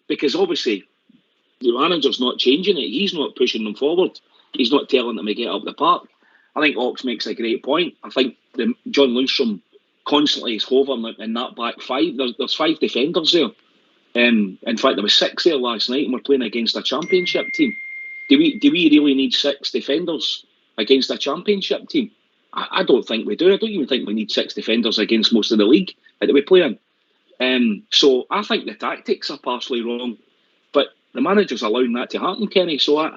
because obviously the manager's not changing it. He's not pushing them forward. He's not telling them to get up the park. I think Ox makes a great point. I think John Lundstrom constantly is hovering in that back 5. There's 5 defenders there. In fact, there was 6 there last night, and we're playing against a championship team. Do we really need 6 defenders against a championship team? I don't think we do. I don't even think we need 6 defenders against most of the league that we play in. So I think the tactics are partially wrong, but the manager's allowing that to happen, Kenny. So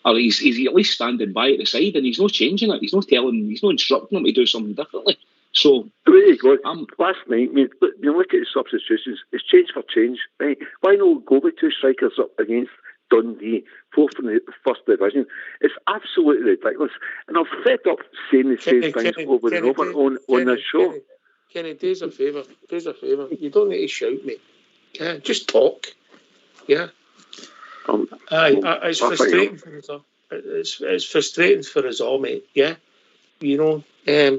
he's at least standing by at the side, and he's not changing it. He's not instructing them to do something differently. So there you go. Last night, you look at the substitutions. It's change for change, right? Why not go with 2 strikers up against Dundee, 4th in the first division? It's absolutely ridiculous, and I'm fed up saying the same things over and over on this show. Kenny, do us a favour. You don't need to shout, mate. Yeah, just talk. Yeah. It's frustrating for us all. It's frustrating for us all, mate. Yeah. I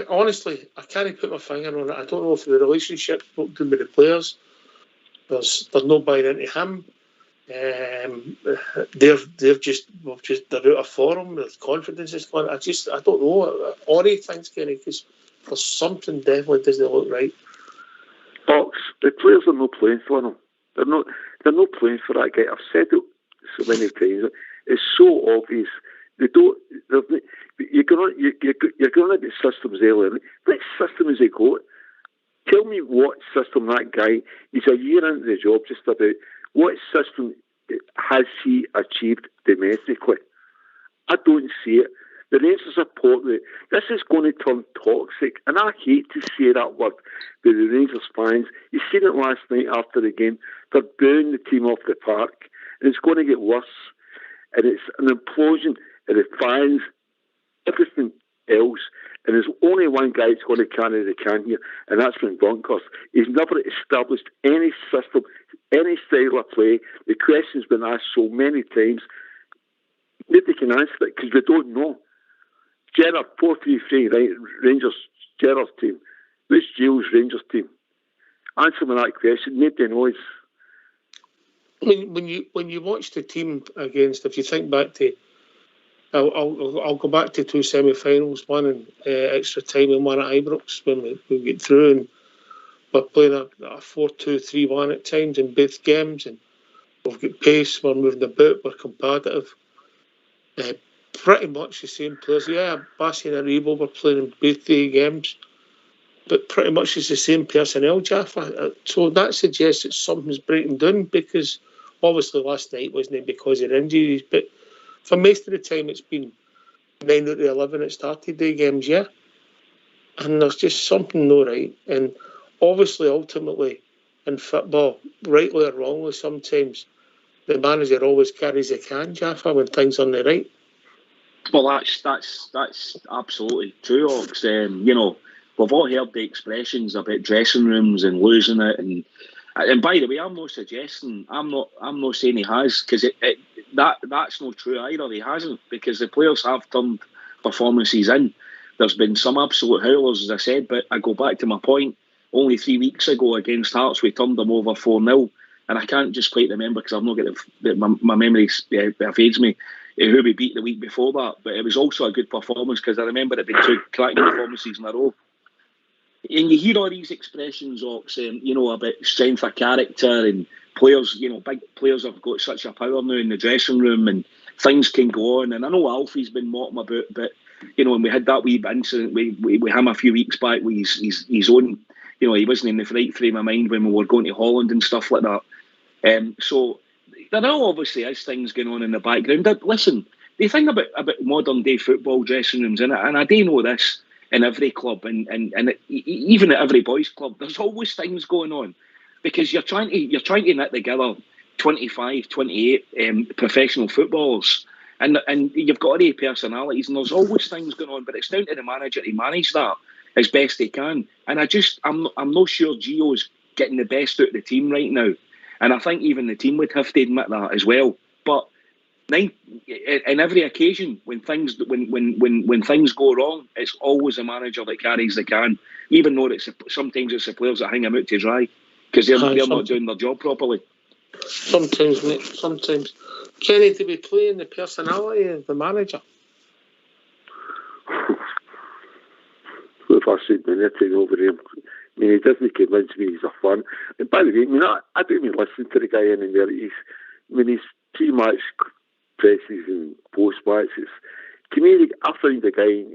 honestly, I can't put my finger on it. I don't know if the relationship between the players. There's no buying into him. They're out of form. Their confidence is gone. I don't know. Ori thinks, Kenny, because there's something definitely doesn't look right. Box, the players are not playing for him. They're not playing for that guy. I've said it so many times. It's so obvious. They don't. You're going to get systems earlier. Which system has he got? Tell me what system that guy. He's a year into the job, just about. What system has he achieved domestically? I don't see it. The Rangers are portly. This is going to turn toxic, and I hate to say that word with the Rangers fans. You seen it last night after the game. They're booing the team off the park, and it's going to get worse. And it's an implosion of the fans, everything else. And there's only one guy that's going to carry the can here, and that's Van Bronckhorst. He's never established any system, any style of play. The question's been asked so many times. Nobody can answer it because we don't know. Gerrard, 4-3-3, right? Rangers, Gerrard's team. Who's Gilles' Rangers team? Answer me that question. Nobody knows. I mean, when you watch the team against, if you think back to, I'll go back to two semi-finals, one in extra time and one at Ibrox when we get through, and we're playing a 4-2-3-1 at times in both games, and we've got pace, we're moving about, we're competitive. Pretty much the same players. Yeah, Bassi and Aribo were playing in both the games, but pretty much it's the same personnel, Jaffa. So that suggests that something's breaking down, because obviously last night wasn't because of injuries, but for most of the time it's been 9 out of 11 that started the games, yeah. And there's just something not right. And obviously, ultimately, in football, rightly or wrongly, sometimes the manager always carries the can, Jaffa, when things aren't right. Well, that's absolutely true, Ox. You know, we've all heard the expressions about dressing rooms and losing it, and by the way, I'm not suggesting, I'm not saying he has, because that's not true either. He hasn't, because the players have turned performances in. There's been some absolute howlers, as I said, but I go back to my point. Only 3 weeks ago against Hearts, we turned them over 4-0, and I can't just quite remember because I've not got my memory evades me. Who we beat the week before that, but it was also a good performance because I remember it being 2 cracking performances in a row. And you hear all these expressions, Ox, you know, about strength of character, and players, you know, big players have got such a power now in the dressing room, and things can go on. And I know Alfie's been mocking about, but you know, and we had that wee incident with him a few weeks back with his own, you know, he wasn't in the right frame of mind when we were going to Holland and stuff like that. So there are obviously is things going on in the background. Listen, the thing about modern day football dressing rooms, and I do know this in every club, and even at every boys' club, there's always things going on, because you're trying to knit together 25, 28 professional footballers, and you've got any personalities, and there's always things going on. But it's down to the manager to manage that as best they can. And I'm not sure Gio's getting the best out of the team right now. And I think even the team would have to admit that as well. But in every occasion, when things go wrong, it's always a manager that carries the can, even though sometimes it's the players that hang them out to dry because they're not doing their job properly. Sometimes, mate. Sometimes. Kenny, to be playing the personality of the manager. If I said many times over him. I mean, he doesn't convince me he's a fan. And by the way, I mean, I don't even listen to the guy anymore. He's pre-match presses and post-matches. To me, I find the guy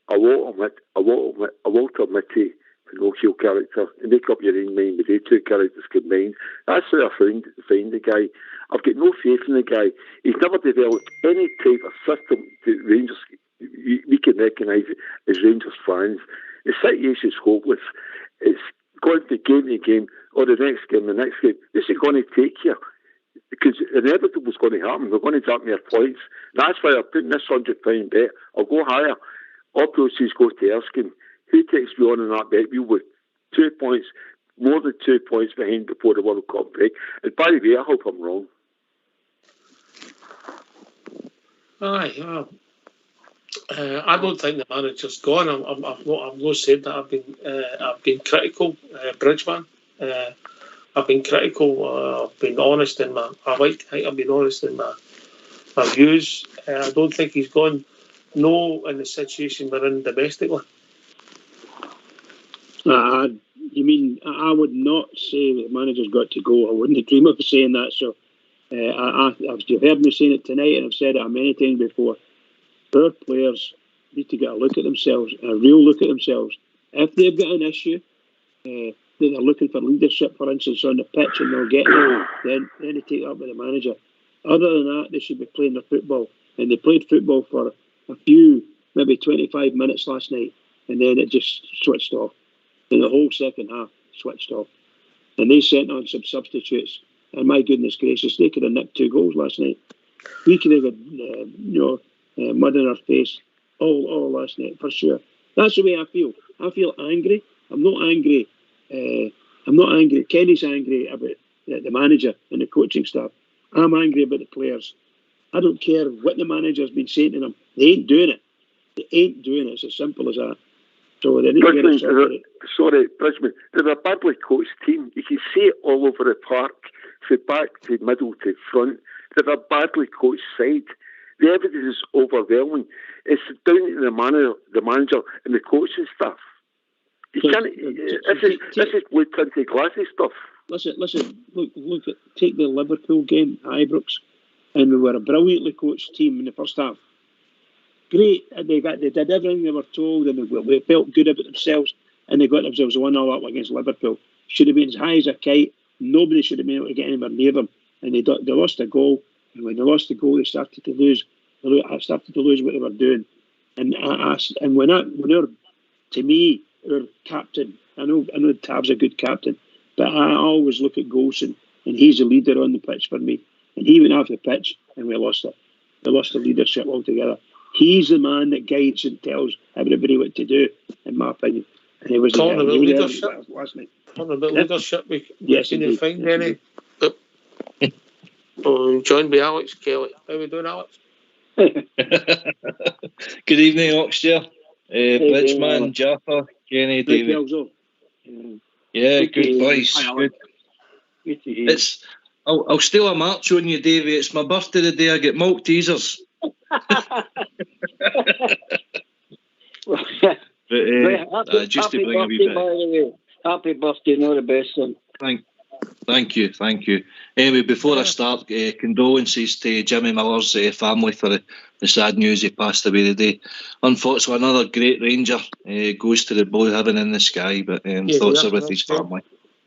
a Walter Mitty Pinocchio character, and make up your own mind with the two characters combined. That's how I find the guy. I've got no faith in the guy. He's never developed any type of system that Rangers, we can recognise as Rangers fans. The situation is hopeless. It's going to game, or the next game. This is going to take here. Because inevitable is going to happen. We're going to drop more points. That's why I'm putting this £100 bet. I'll go higher. All proceeds go to Erskine. Who takes me on in that bet? We with 2 points, more than 2 points behind before the World Cup break. And by the way, I hope I'm wrong. Aye, I don't think the manager's gone. I've not said that. I've been critical, Bridgeman. I've been critical. I've been honest in my. I like to think I've been honest in my views. I don't think he's gone. No, in the situation we're in domestically. You mean I would not say the manager's got to go? I wouldn't dream of saying that. So You've heard me saying it tonight, and I've said it many times before. Our players need to get a look at themselves, a real look at themselves. If they've got an issue, that they're looking for leadership, for instance, on the pitch, and they're getting it, then they take it up with the manager. Other than that, they should be playing their football. And they played football for a few, maybe 25 minutes last night, and then it just switched off. And the whole second half switched off. And they sent on some substitutes. And my goodness gracious, they could have nicked 2 goals last night. We could have got, mud in our face all last night, for sure. That's the way I feel. I feel angry. I'm not angry. Kenny's angry about the manager and the coaching staff. I'm angry about the players. I don't care what the manager's been saying to them. They ain't doing it. It's as simple as that. So they need to get it sorted. Sorry, Bridgman. They're a badly coached team. You can see it all over the park, from back to middle to front. They're a badly coached side. The evidence is overwhelming. It's down to the manager and the coaching staff. You can't. This is blue tinted glasses stuff. Listen. Look. Take the Liverpool game, Ibrox, and we were a brilliantly coached team in the first half. Great, they did everything they were told, and they felt good about themselves, and they got themselves 1-0 up against Liverpool. Should have been as high as a kite. Nobody should have been able to get anywhere near them, and they lost a goal. And when they lost the goal, they started to lose. I started to lose what they were doing, and to me, our captain. I know Tav's a good captain, but I always look at Golson, and he's the leader on the pitch for me. And he went off the pitch, and we lost it. We lost the leadership altogether. He's the man that guides and tells everybody what to do, in my opinion. And he was talking about leadership last night. Talking about leadership, yes, can you find any? Joined by Alex Kelly. How are we doing, Alex? Good evening, Oxshire. Bridgman, Jaffa, Kenny, David. Yeah, good boys. Good. I'll steal a march on you, Davey. It's my birthday today. I get Maltesers. But just to bring a wee bit. By the way. Happy birthday, not the best son. Thank you. Anyway, before I start, condolences to Jimmy Miller's family for the sad news he passed away today. Unfortunately, another great Ranger goes to the blue heaven in the sky, but thoughts are with his family.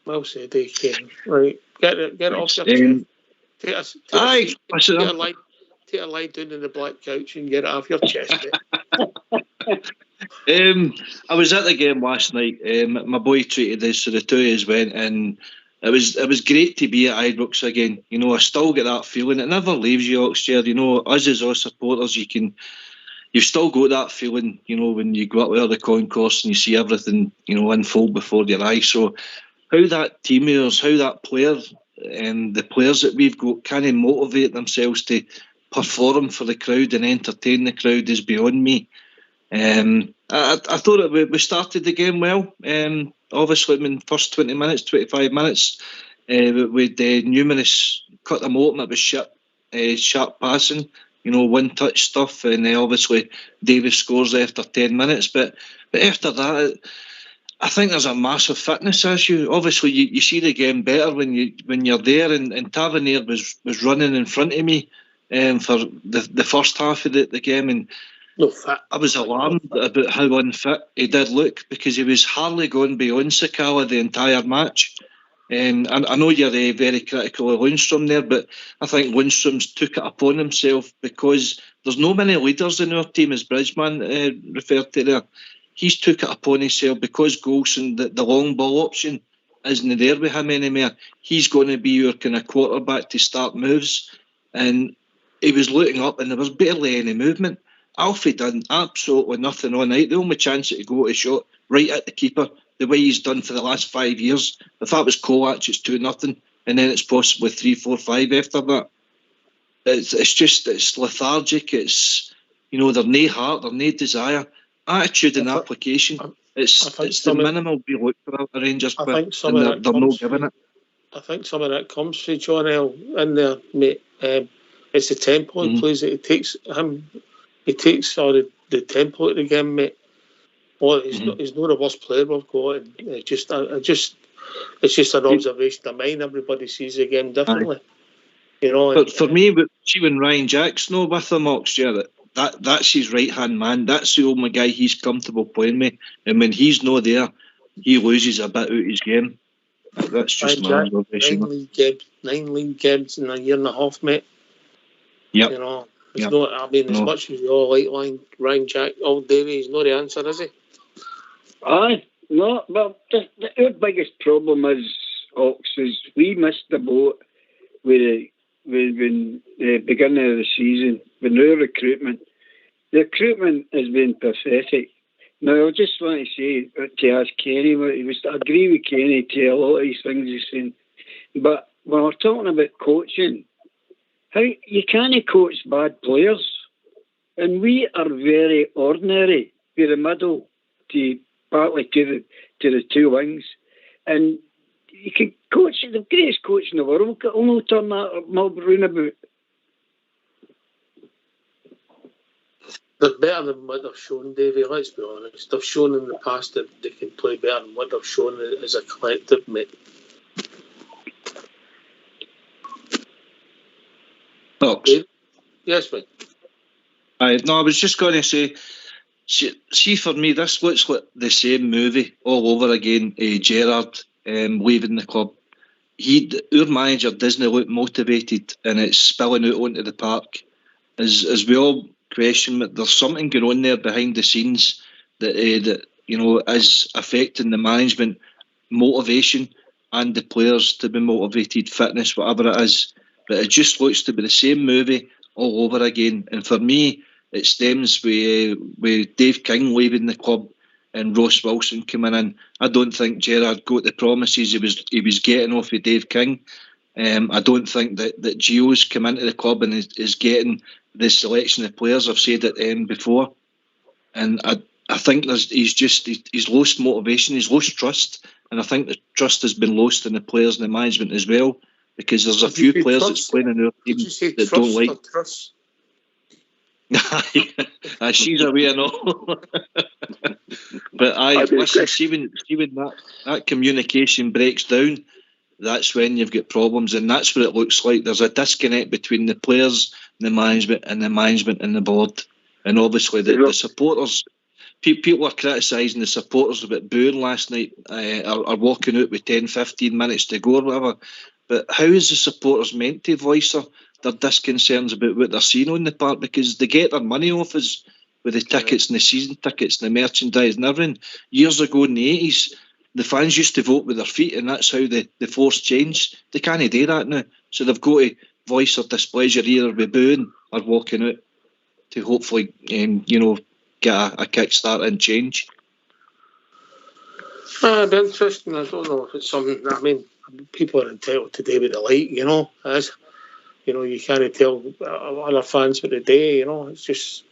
Well said, Ken. Right, get it off your chest. Take a lie down on the black couch and get it off your chest. I was at the game last night. My boy treated us, so the two of us went, and it was great to be at Ibrox again. You know, I still get that feeling. It never leaves you, Oxford. You know, us as all supporters, you've still got that feeling. You know, when you go up there the concourse and you see everything, you know, unfold before your eyes. So, how that team is, how that player and the players that we've got can motivate themselves to perform for the crowd and entertain the crowd is beyond me. I thought we started the game well. Obviously, in the first 20 minutes, 25 minutes, with numerous cut them open. It was sharp passing, you know, one-touch stuff, and obviously Davis scores after 10 minutes. But after that, I think there's a massive fitness issue. Obviously, you see the game better when you're there, and Tavernier was running in front of me for the first half of the game, and I was alarmed about how unfit he did look, because he was hardly going beyond Sakala the entire match. And I know you're very critical of Lundstrom there, but I think Lundstrom's took it upon himself, because there's no many leaders in our team, as Bridgman referred to there. He's took it upon himself, because Golson, the long ball option, isn't there with him anymore. He's going to be your kind of quarterback to start moves. And he was looking up, and there was barely any movement. Alfie done absolutely nothing all night. The only chance to go to shot right at the keeper, the way he's done for the last 5 years. If that was Kovac, it's 2-0, and then it's possibly 3-4-5 after that. It's lethargic. It's, you know, there's no heart, there's no desire, attitude and application. It's the minimal we look for a Rangers, but they're not giving it. I think some of that comes from John L in there, mate. It's the tempo he plays. He takes the tempo of the game, mate. Well, he's not the worst player we've got. And it's just an observation of mine. Everybody sees the game differently. You know, but for me, see when Ryan Jack's not with him, Oxford, that's his right hand man. That's the only guy he's comfortable playing with, and when he's not there, he loses a bit out of his game. That's just my observation. 9 league games in a year and a half, mate. Yep. You know, it's not. I mean, as much as we all like Ryan Jack all day, he's not the answer, is he? Aye, no. Well, our biggest problem is we missed the boat with the beginning of the season with no recruitment. The recruitment has been pathetic. Now, I just want to say to ask Kenny, I agree with Kenny to a lot of these things he's saying, but when we're talking about coaching, how you can't coach bad players, and we are very ordinary. We're the middle partly to the two wings, and you can coach the greatest coach in the world. Can only turn that mob round about. They're better than what they've shown, Davey, let's be honest. They've shown in the past that they can play better than what they've shown as a collective, mate. Ox. Yes, mate. I was just going to say, see for me, this looks like the same movie all over again. Gerrard leaving the club. Our manager doesn't look motivated, and it's spilling out onto the park. As we all question that there's something going on there behind the scenes that is affecting the management motivation and the players to be motivated, fitness, whatever it is. But it just looks to be the same movie all over again. And for me, it stems with Dave King leaving the club and Ross Wilson coming in. I don't think Gerrard got the promises he was getting off of Dave King. I don't think that Gio's come into the club and is getting the selection of players. I've said it before, and I think he's lost motivation, he's lost trust, and I think the trust has been lost in the players and the management as well, because there's a few players that's playing in our team that don't like. Trust? She's away and all. But listen, see when that communication breaks down, that's when you've got problems, and that's what it looks like. There's a disconnect between the players and the management and the board. And obviously the supporters, people are criticising the supporters about booing last night, are walking out with 10-15 minutes to go or whatever. But how is the supporters meant to voice their disconcerns about what they're seeing on the park? Because they get their money off us with the tickets and the season tickets and the merchandise and everything. Years ago in the 80s, the fans used to vote with their feet, and that's how the force changed. They can't do that now. So they've got to voice their displeasure either with booing or walking out to hopefully, get a kickstart and change. It'd be interesting. I don't know if it's something. I mean, people are entitled to do what they like, as you can't tell other fans what they do. It's just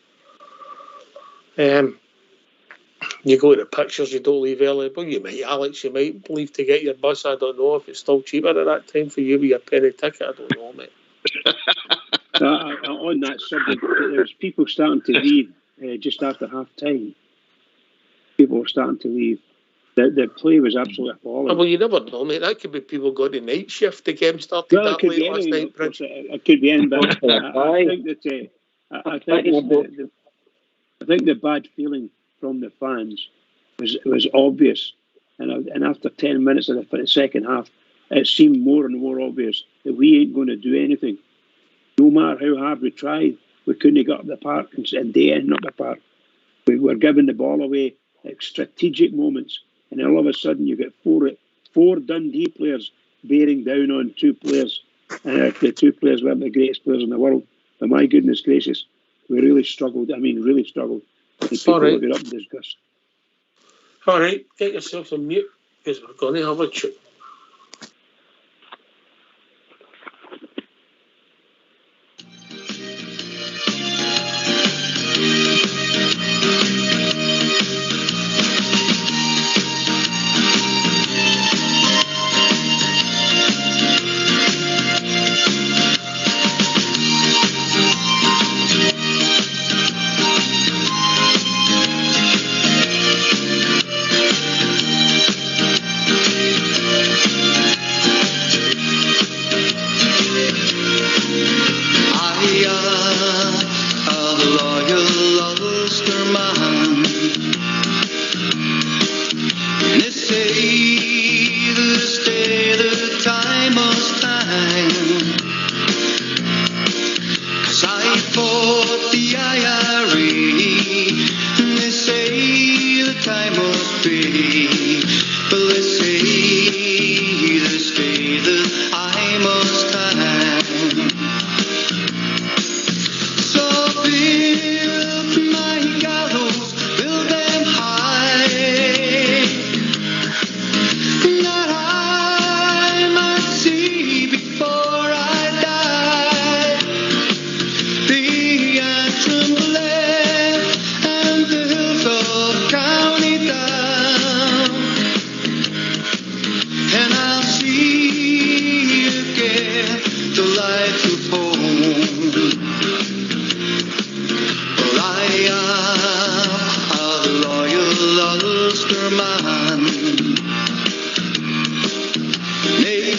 you go to the pictures, you don't leave early. Well, you might, Alex, you might leave to get your bus. I don't know if it's still cheaper at that time for you with your penny ticket. I don't know, mate. On that subject, there's people starting to leave just after half time. People were starting to leave. The play was absolutely appalling. Well, you never know, mate. That could be people going to night shift. The game started that late last night. It could be any, but I think the bad feeling from the fans was obvious, and after 10 minutes of the second half, it seemed more and more obvious that we ain't going to do anything. No matter how hard we tried, we couldn't get up the park and day in up the park. We were giving the ball away at strategic moments, and all of a sudden you get four Dundee players bearing down on two players, and the two players weren't the greatest players in the world. But my goodness gracious, we really struggled. And people right. got up in disgust. All right, get yourself on mute because we're going to have a chat.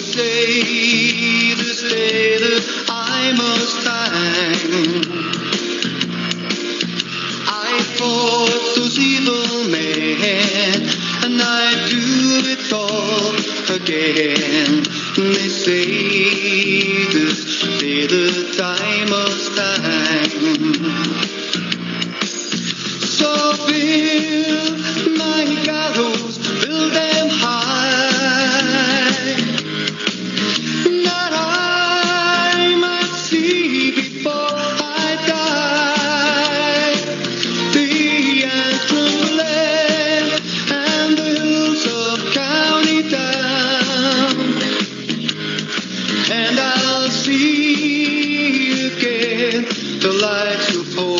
say this day that I must hang. I fought those evil men, and I do it all again. They say this day that I must hang. So build my gallows, build them high, that I might see before I die the antrim land and the hills of County Down, and I'll see again the lights of home.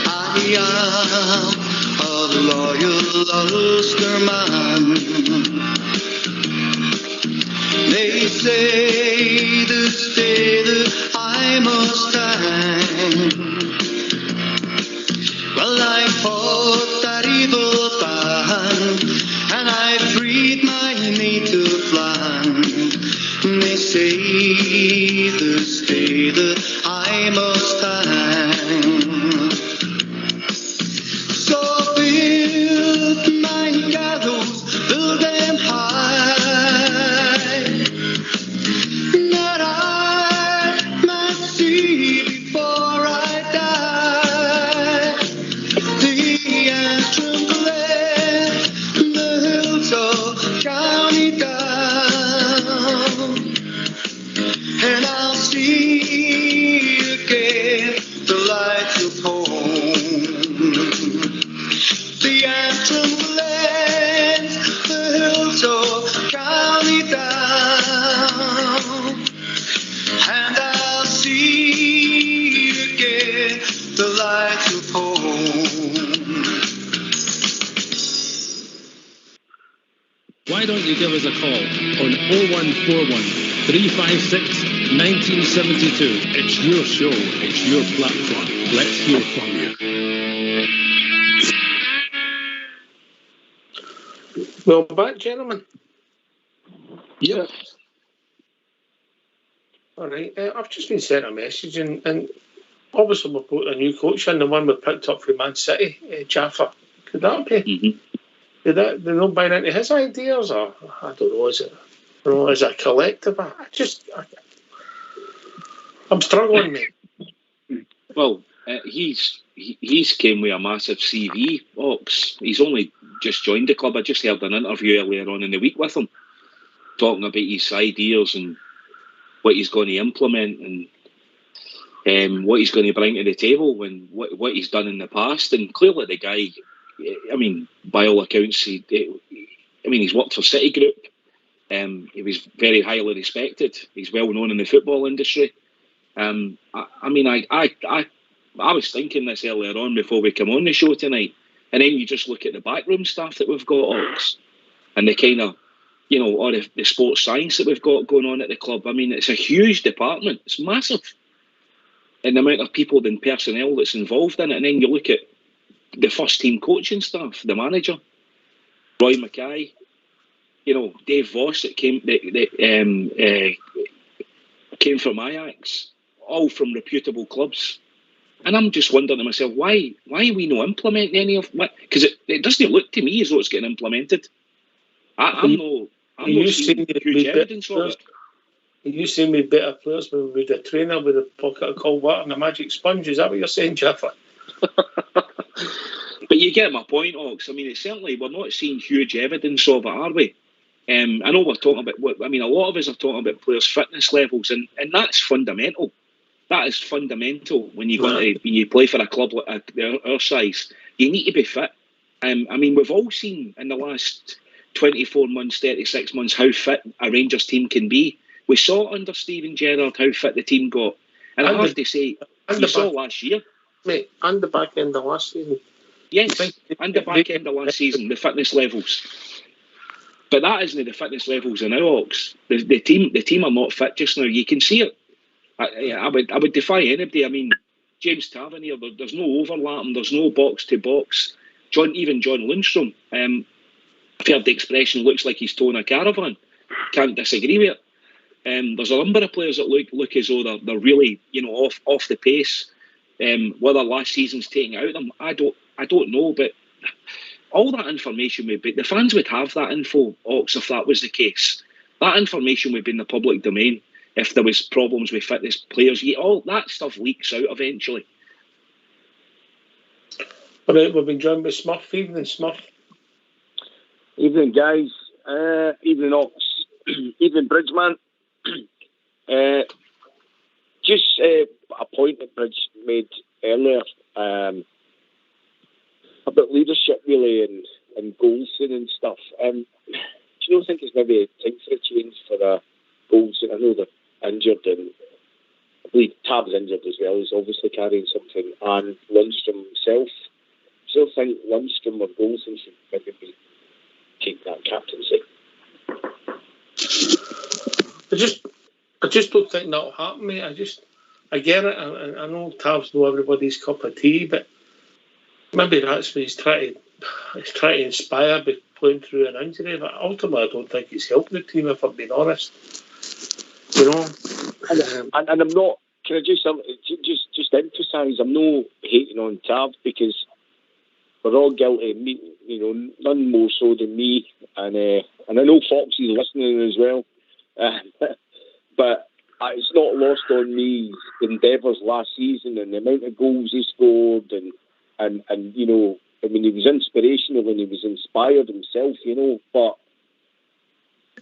I am a loyal Ulsterman. They say this day that I must hang. Well, I fought that evil band, and I freed my native land. They say this day that I must hang. So build my gallows, build them high, that I might see before I die the antrim glen, the hills of County Down, and I'll see again the lights of home. The antrim glens, the hills of County Down, and I'll see again the lights of home. Why don't you give us a call on 0141 356 1972. It's your show, it's your platform. Let's hear from you. Well, back, gentlemen. Yep. All right. I've just been sent a message, and obviously we've got a new coach in, the one we picked up from Man City, Jaffa. Could that be? Mm-hmm. They're not buying into his ideas, or I don't know. Is it? Is it a collective? I'm struggling, mate. Well, he's came with a massive CV, Ox. He's only just joined the club. I just heard an interview earlier on in the week with him, talking about his ideas and what he's going to implement and what he's going to bring to the table and what he's done in the past. And clearly the guy, I mean, by all accounts, he's worked for Citigroup. He was very highly respected. He's well known in the football industry. I was thinking this earlier on before we come on the show tonight, and then you just look at the backroom staff that we've got, Ox, and the kind of, all the sports science that we've got going on at the club. I mean, it's a huge department. It's massive. And the amount of people and personnel that's involved in it. And then you look at the first team coaching staff, the manager, Roy Mackay, Dave Voss that came from Ajax, all from reputable clubs. And I'm just wondering to myself, why are we not implementing any of what? Because it doesn't look to me as though it's getting implemented. I'm not seeing huge evidence of it. You see me better players with a trainer with a pocket of cold water and a magic sponge. Is that what you're saying, Jaffa? But you get my point, Ox. I mean, it's certainly, we're not seeing huge evidence of it, are we? I know we're talking about, a lot of us are talking about players' fitness levels, and that's fundamental. That is fundamental when you when you play for a club like our size. You need to be fit. We've all seen in the last 24 months, 36 months, how fit a Rangers team can be. We saw under Steven Gerrard how fit the team got. And I have to say, you saw last year. Mate, and the back end of last season. Yes, and the back end of last season, the fitness levels. But that isn't the fitness levels in our Ox. The team are not fit just now. You can see it. I would defy anybody. I mean, James Tavernier, there's no overlapping, there's no box to box. John Lundstrom, I've heard the expression, looks like he's towing a caravan. Can't disagree with it. There's a number of players that look as though they're really, off the pace. Whether last season's taking it out of them, I don't know. But all that information would be, the fans would have that info, Ox, if that was the case. That information would be in the public domain. If there was problems with fitness players, all that stuff leaks out eventually. All right, we've been joined by Smurf. Evening, Smurf. Evening, guys. Evening, Ox. Evening, Bridgeman. Just a point that Bridge made earlier about leadership, really, and goals and stuff. Do you not think it's maybe time for a change for goals? I know they're injured, and I believe Tab's injured as well. He's obviously carrying something, and Lundstrom himself. Do you think Lundstrom or Goulson should maybe take that captaincy? I just don't think that'll happen, mate. I get it. I know Tab's not everybody's cup of tea, but maybe that's what he's trying to inspire by playing through an injury. But ultimately, I don't think he's helping the team, if I'm being honest. And I'm not. Can I just emphasise? I'm not hating on Tab, because we're all guilty. Me, none more so than me, and I know Foxy's listening as well. But it's not lost on me his endeavours last season and the amount of goals he scored, and he was inspirational and he was inspired himself, But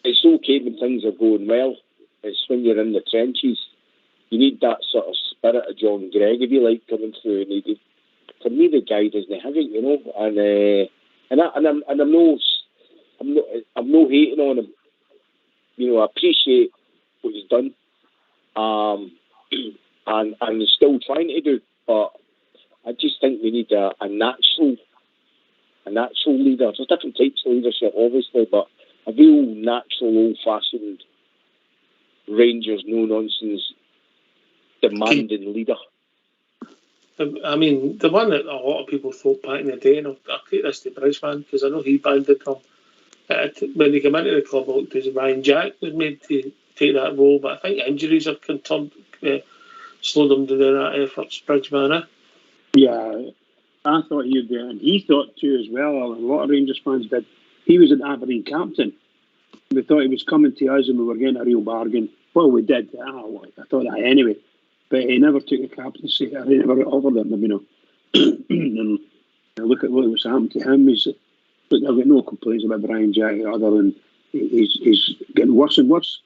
it's okay when things are going well. It's when you're in the trenches. You need that sort of spirit of John Gregg, if you like, coming through. And for me, the guy doesn't have it, I'm no hating on him. I appreciate what he's done, and he's still trying to do. But I just think we need a natural leader. There's different types of leadership, obviously, but a real natural, old-fashioned Rangers, no-nonsense, demanding leader. I mean, the one that a lot of people thought back in the day, and I'll take this to Bridgeman, because I know he banded him. When he came into the club, it was Ryan Jack was made to take that role, but I think injuries have slowed him to do that effort, Bridgeman. Yeah, I thought he'd do it, and he thought too as well. A lot of Rangers fans did. He was an Aberdeen captain. We thought he was coming to us and we were getting a real bargain. Well, we did. I thought that anyway. But he never took the captaincy. He never offered it, and look at what's happened to him. I've got no complaints about Brian Jack other than he's getting worse and worse.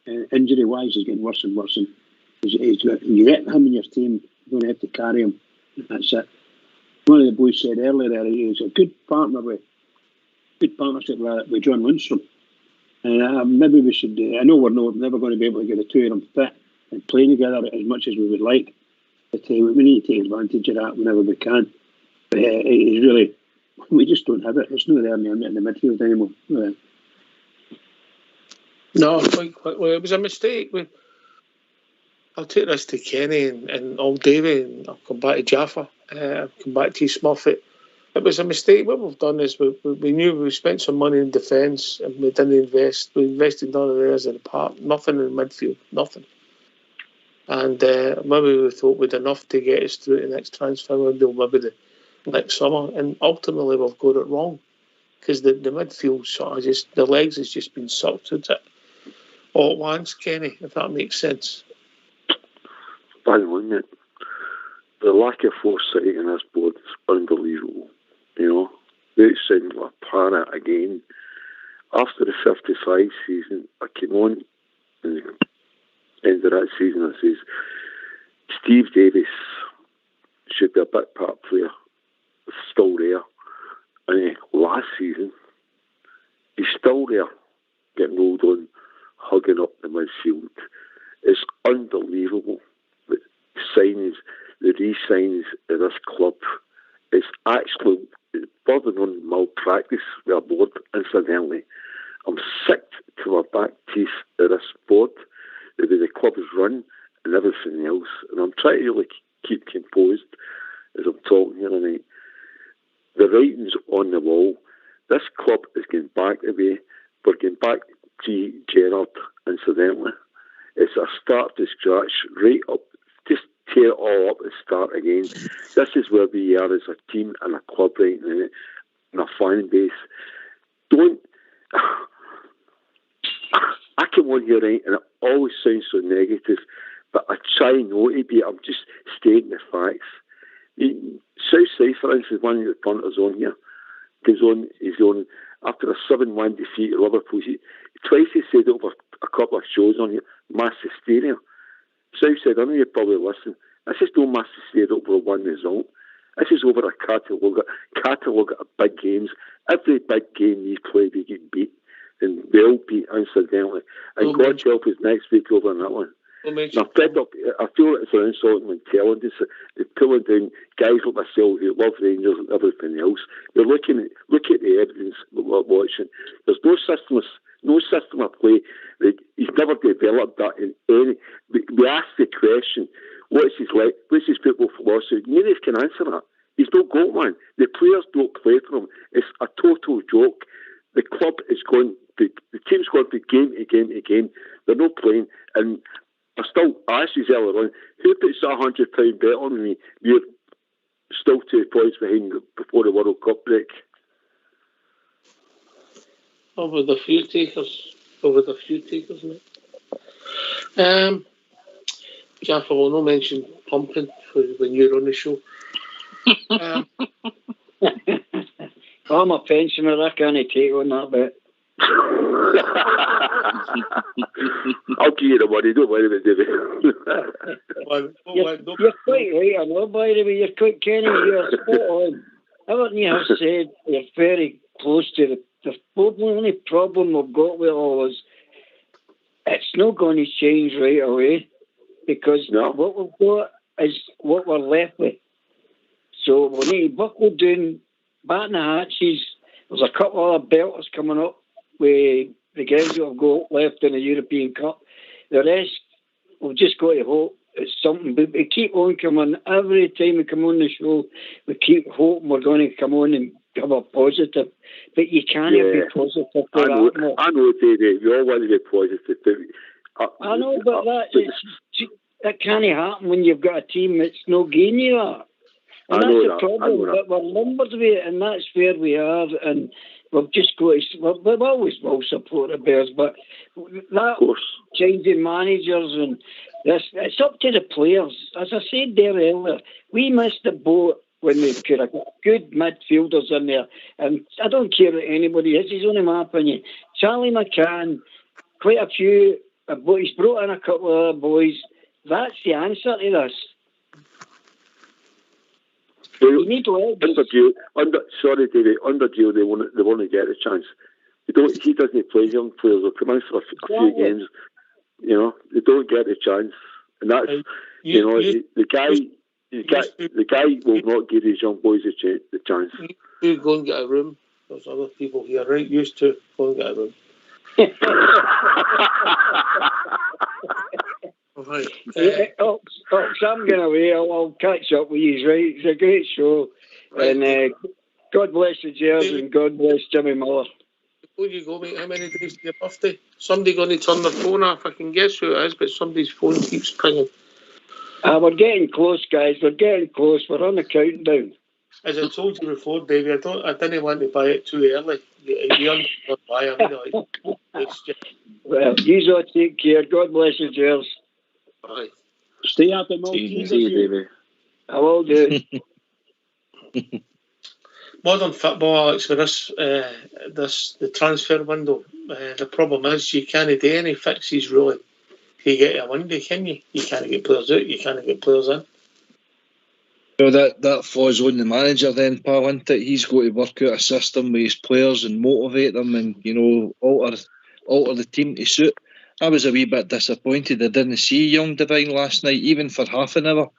Injury-wise, he's getting worse and worse. And you get him in your team, you don't have to carry him. That's it. One of the boys said earlier that he's a good partnership with John Lundstrom. And maybe we should. I know we're never going to be able to get the two of them fit and play together as much as we would like. But we need to take advantage of that whenever we can. But it's really, we just don't have it. It's not there in the midfield anymore. No, quite quickly. It was a mistake. I'll take this to Kenny and Old Davey, and I'll come back to Jaffa. I'll come back to you, Smurf. It was a mistake. What we've done is we knew we spent some money in defence and we didn't invest. We invested none of theirs in the park, nothing in the midfield, nothing. And maybe we thought we'd enough to get us through the next transfer window, maybe the next summer. And ultimately we've got it wrong, because the midfield sort of just, the legs has just been sucked at it all at once, Kenny, if that makes sense. Bang on it. The lack of foresight in this board is unbelievable. They sound like a parrot again. After the 55 season, I came on and end of that season, I says, Steve Davis should be a big part player. It's still there. And last season, he's still there, getting rolled on, hugging up the midfield. It's unbelievable. The signs, the re-signs of this club, it's actually bordering on malpractice with our board, incidentally. I'm sick to my back teeth of this board, the way the club is run and everything else. And I'm trying to really keep composed as I'm talking here tonight. The writing's on the wall. This club is getting start from scratch, right up, just tear it all up and start again. This is where we are as a team and a club right now, and a fan base. Don't. I come on here, right, and it always sounds so negative, but I try not to be. I'm just stating the facts. Southside, for instance, one of the punters on here, goes on, he's on, after a 7-1 defeat at Liverpool, twice he said over a couple of shows on here, mass hysteria. Southside, I know you probably listen, this is no mass hysteria over one result. This is over a catalogue of big games. Every big game we play, we get beat. And they'll beat, incidentally. And God help us next week over on that one. I'm fed up. I feel like it's an insult when telling this. They're pulling down guys like myself who love Rangers and everything else. They're look at the evidence we're watching. There's no system of play. He's never developed that in any. We ask the question, what's his football philosophy? None of us can answer that. He's no goal man. The players don't play for him. It's a total joke. The club is going. The team's going from game to game to game. They're not playing, and I asked you earlier on, who puts £100 bet on me? We're still 2 points behind before the World Cup break. Over the few takers, mate. Jeff, I will not mention pumping when you're on the show. I'm a pensioner, I can't take on that bit. I'll give you the money, don't worry about it, You're quite right, I know, by the way, you're quite Kenny, you're spot on. Everything you have said, you're very close to the only problem we've got with all is it's not going to change right away, because what we've got is what we're left with. So we need to buckle down, batten the hatches. There's a couple of other belters coming up with the guys that have got left in the European Cup. The rest, we've just got to hope it's something. But we keep on coming. Every time we come on the show, we keep hoping we're going to come on and have a positive. But you can't be positive for that. I know, David, you all want to be positive. I know, but that can't happen when you've got a team that's not gaining you that. And that's the problem, but we're numbered with it, and that's where we are, and we've just got to, we've always will support the Bears, but that changing managers, and it's up to the players. As I said there earlier, we missed the boat when we could have got good midfielders in there, and I don't care what anybody is, he's only my opinion. Charlie McCann, quite a few, he's brought in a couple of other boys. That's the answer to this. You need sorry, David. Under Gio, they want to get a chance. He doesn't play young players. They'll come in for a few games. You know, they don't get a chance, and that's the guy will not give these young boys the chance. You go and get a room. There's other people here, right? Used to go and get a room. Right. I'm going away. I'll catch up with you, right? It's a great show. Right. And God bless the Gers and God bless Jimmy Miller. Before you go, mate, how many days to your birthday? Somebody going to turn their phone off. I can guess who it is, but somebody's phone keeps pinging. We're getting close, guys. We're getting close. We're on the countdown. As I told you before, David, I didn't want to buy it too early. You understand why? I mean, it's just... Well, you all take care. God bless you, Gers. Bye. Stay out the Maltese. See you, David. I will do. Modern football, Alex, with the transfer window, the problem is you can't do any fixes really. You get a window, can you? You can't get players out, you can't get players in. Well, that falls on the manager then, pal, isn't it? He's got to work out a system with his players and motivate them and, alter the team to suit. I was a wee bit disappointed I didn't see young Devine last night, even for half an hour,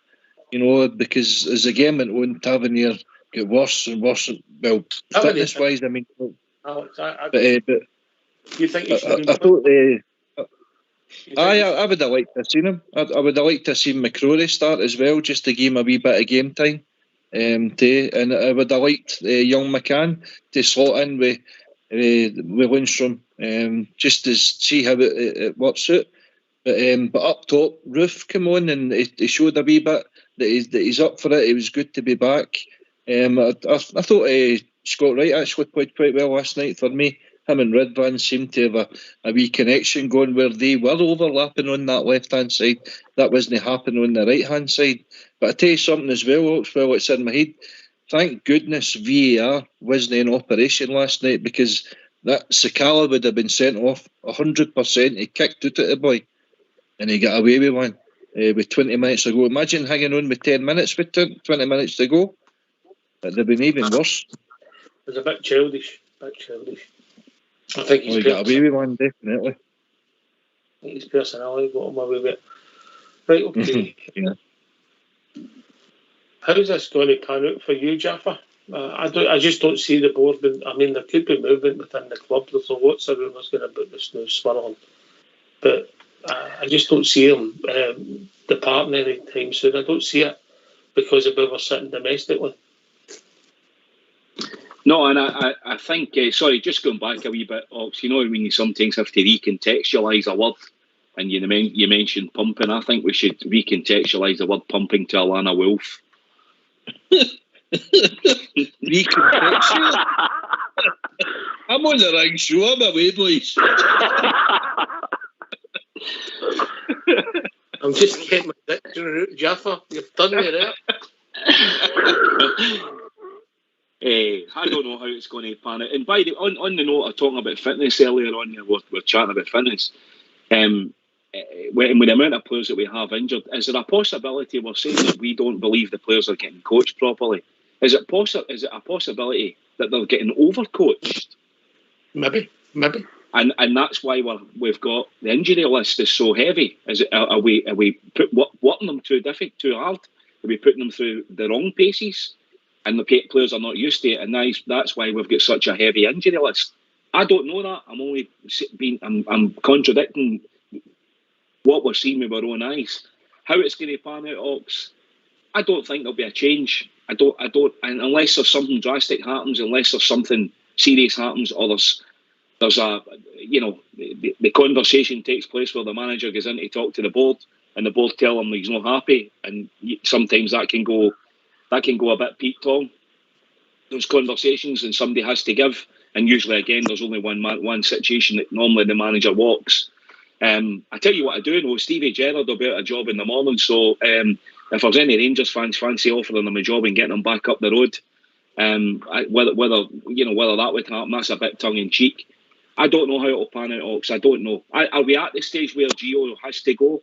because as the game went on, Tavernier got worse and worse. Well, fitness-wise, I mean. Alex, but you think he should I thought... I would have liked to have seen him. I would have liked to have seen McCrory start as well, just to give him a wee bit of game time. And I would have liked young McCann to slot in with Lundstrom, just to see how it works out. But up top, Roof came on and he showed a wee bit that he's up for it. He was good to be back. I thought Scott Wright actually played quite well last night for me. Him and Ridvan seemed to have a wee connection going where they were overlapping on that left-hand side. That wasn't happening on the right-hand side. But I tell you something as well, Oxwell, it's in my head. Thank goodness VAR wasn't in operation last night, because that Sakala would have been sent off 100%. He kicked out at the boy and he got away with one with 20 minutes to go. Imagine hanging on with 10 minutes with 20 minutes to go. It'd have been even worse. It was a bit childish. I think he got away with one, definitely. I think his personality got him away with it. Right, okay. Yeah. How's this going to pan out for you, Jaffa? I just don't see the board. I mean, there could be movement within the club. There's lots of rumours going about this new swirling, but I just don't see them departing any time soon. I don't see it because of where we're sitting domestically. No, and I think, sorry, just going back a wee bit, Ox, you know when you sometimes have to recontextualise a word, and you mentioned pumping. I think we should recontextualise the word pumping to Alana Wolf. Recontextual? I'm on the right show, I'm away, boys. I'm just getting my dictionary out, Jaffa. You've done me there. I don't know how it's going to pan out. And by the on the note of talking about fitness earlier on, we're chatting about fitness. With the amount of players that we have injured, is there a possibility we're saying that we don't believe the players are getting coached properly? Is it a possibility that they're getting overcoached? Maybe. And that's why we've got the injury list is so heavy. Are we working them too hard? Are we putting them through the wrong paces? And the players are not used to it, and that's why we've got such a heavy injury list. I don't know that. I'm contradicting what we're seeing with our own eyes. How it's going to pan out, Ox, I don't think there'll be a change. I don't, and unless there's something drastic happens, unless there's something serious happens, or there's a, the conversation takes place where the manager goes in to talk to the board, and the board tell him he's not happy, and sometimes that can go a bit Pete Tong, those conversations, and somebody has to give. And usually, again, there's only one situation that normally the manager walks. I tell you what I do know, Stevie Gerrard will be out of a job in the morning, so if there's any Rangers fans fancy offering them a job and getting them back up the road, whether that would happen, that's a bit tongue-in-cheek. I don't know how it'll pan out, Ox. I don't know. Are we at the stage where Gio has to go?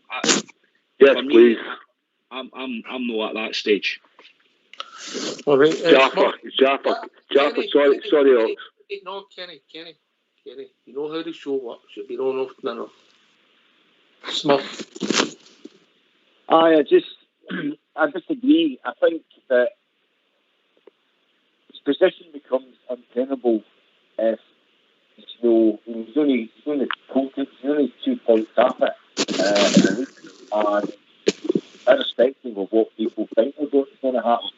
Yes, please. I'm not at that stage. All right, Jaffa. Sorry, Ox. No, Kenny. You know how the show works. You'll be on off enough. Smurf. I disagree. I think that his position becomes untenable if he's only 2 points off it, and irrespective of what people think is going to happen,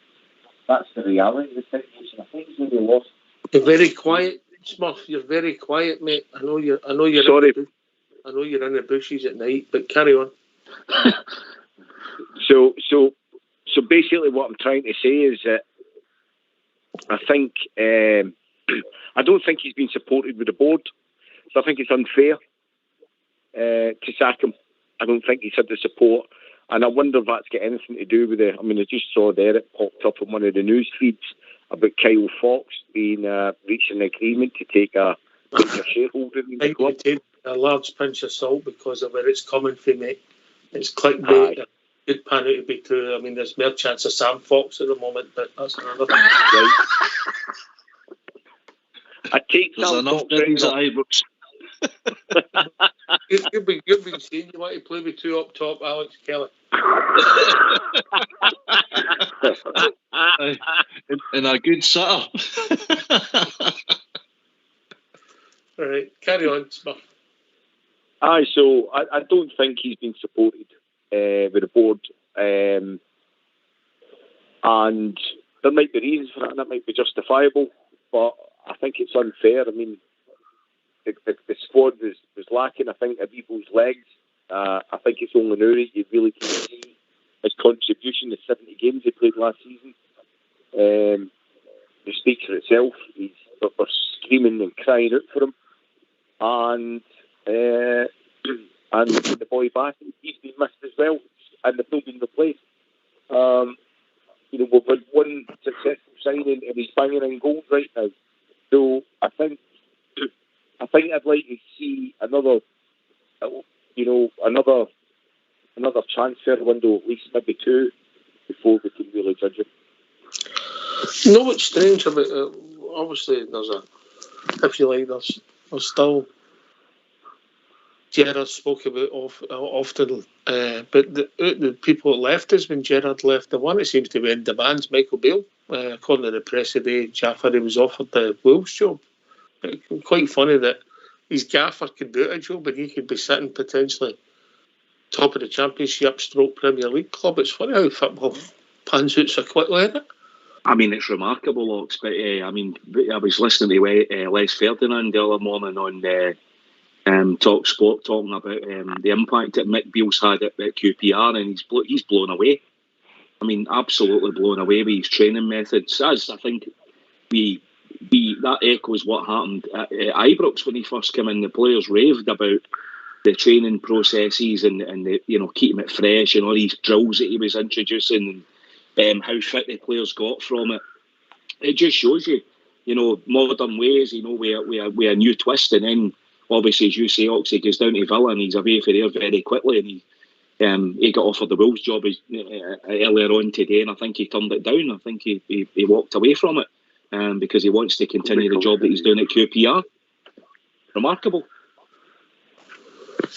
that's the reality of the situation. I think he's going to be lost. You're very quiet, Smurf. You're very quiet, mate. I know you're. Sorry. I know you're in the bushes at night, but carry on. So basically, what I'm trying to say is that I think I don't think he's been supported with the board, so I think it's unfair to sack him. I don't think he's had the support, and I wonder if that's got anything to do with it. I mean, I just saw there it popped up on one of the news feeds about Kyle Fox being reaching an agreement to take a shareholder in the club. Take a large pinch of salt because of where it's coming from, mate. It's clickbait. Good pan out to be true. I mean, there's more chance of Sam Fox at the moment, but that's another thing. Right. I take There's Sam enough Fox things at right Ibrox. You've been saying you want to play with two up top, Alex Kelly. And a good sitter. All right, carry on, Smurf. Aye, so I don't think he's been supported with the board, and there might be reasons for that, and that might be justifiable, but I think it's unfair. I mean, the squad was lacking, I think, Abibo's legs. I think it's only now that you really can see his contribution. The 70 games he played last season, it speaks for itself. We're screaming and crying out for him, and the boy back, he's been missed as well, and they've not been replaced. We've had one successful signing, and he's banging in goals right now. So I think I'd like to see another transfer window, at least maybe 2, before we can really judge it. You know what's strange about it? Obviously, there's still Gerrard spoke about often, but the people that left us when Gerrard left, the one that seems to be in demand's Michael Beale. According to the press today, Jaffrey was offered the Wolves job. It's quite funny that his gaffer could do a job, and he could be sitting potentially top of the Championship / Premier League club. It's funny how football pans out so quickly, isn't it? I mean, it's remarkable, Ox, but I was listening to Les Ferdinand the other morning on Talk Sport talking about the impact that Mick Beale's had at QPR, and he's blown away. I mean, absolutely blown away with his training methods. As I think that echoes what happened at Ibrox when he first came in. The players raved about the training processes and the, keeping it fresh and all these drills that he was introducing, and how fit the players got from it. It just shows you, modern ways, with a new twist. And then, obviously, as you say, Oxley goes down to Villa and he's away for there very quickly. And he got offered the Wolves job earlier on today, and I think he turned it down. I think he walked away from it because he wants to continue the job that he's doing at QPR. Remarkable.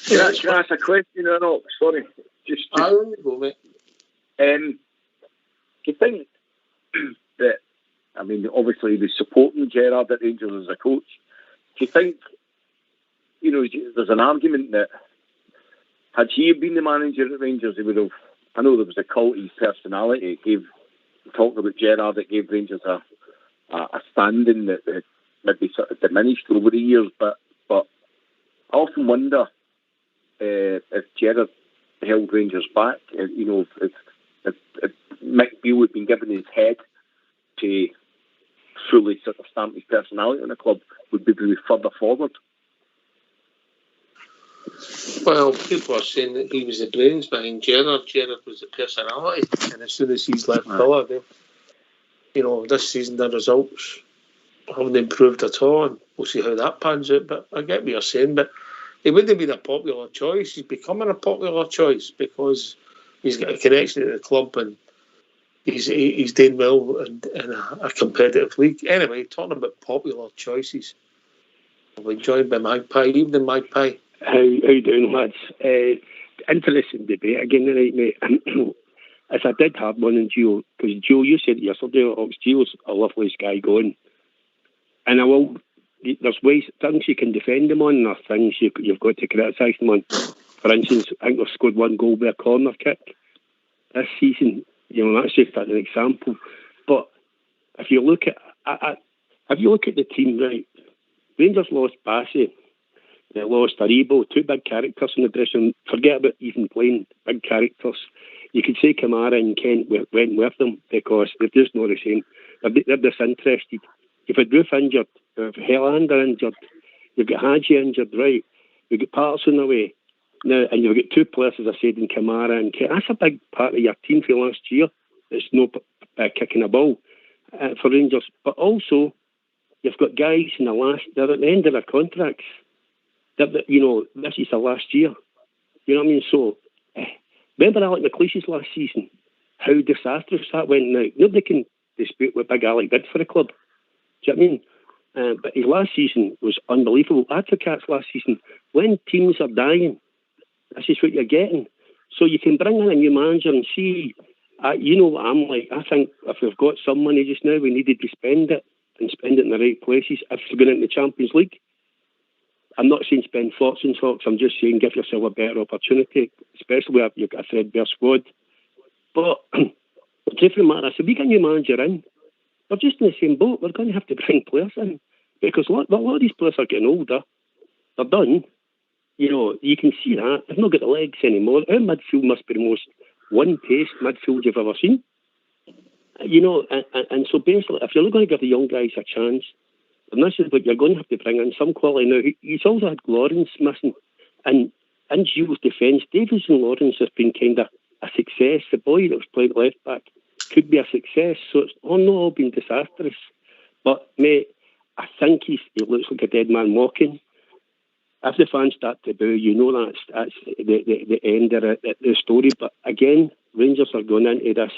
Can I ask a question or not? Sorry. Just go, mate. Do you think that, obviously he was supporting Gerrard at Rangers as a coach. Do you think, there's an argument that had he been the manager at Rangers, he would have, I know there was a cult to his personality, talking about Gerrard, that gave Rangers a standing that maybe sort of diminished over the years, but I often wonder if Gerrard held Rangers back, if Mick Beale had been given his head to fully sort of stamp his personality on the club, would be further forward. Well, people are saying that he was the brains behind Gerrard. Gerrard was the personality, and as soon as he's left Villa, this season the results haven't improved at all, and we'll see how that pans out. But I get what you're saying, but he wouldn't have been a popular choice. He's becoming a popular choice because he's got a connection to the club and he's doing well in a competitive league. Anyway, talking about popular choices, I've been joined by Magpie. Evening, Magpie. How you doing, lads? Interesting debate again tonight, mate. As I did have one in Gio, because Gio, you said yesterday, Gio's a lovely guy going, and there's things you can defend him on, and there's things you've got to criticise him on. For instance, I think they've scored one goal by a corner kick this season. That's just an example. But if you look at the team, right, Rangers lost Bassey. They lost Aribo, 2 big characters in the dressing room. Forget about even playing big characters. You could say Kamara and Kent went with them because they're just not the same. They're disinterested. You've had Roof injured, you've Helander injured, you've got Hadji injured, right? You've got Patterson away. Now, and you've got 2 players, as I said, in Kamara and Kent. That's a big part of your team for last year. It's no kicking a ball for Rangers. But also, you've got guys they're at the end of their contracts. This is the last year. You know what I mean? So, remember Alec McLeish's last season? How disastrous that went now. Nobody can dispute what Big Alec did for the club. Do you know what I mean? But his last season was unbelievable. Advocates last season, when teams are dying, this is what you're getting. So you can bring in a new manager and see, you know what I'm like. I think if we've got some money just now, we needed to spend it and spend it in the right places. If we're going into the Champions League, I'm not saying spend fortunes, folks. I'm just saying give yourself a better opportunity, especially if you've got a threadbare squad. But the truth of the matter is, if we get a new manager in, we're just in the same boat. We're going to have to bring players in because a lot of these players are getting older. They're done. You know, you can see that. They've not got the legs anymore. Our midfield must be the most one-paced midfield you've ever seen. You know, and so basically, if you're not going to give the young guys a chance, and this is what you're going to have to bring in some quality. Now, he's also had Lawrence missing. And in Gio's defence, Davies and Lawrence has been kind of a success. The boy that was playing left back could be a success. So it's not all been disastrous. But, mate, I think he looks like a dead man walking. If the fans start to boo, you know that's the end of the story. But again, Rangers are going into this.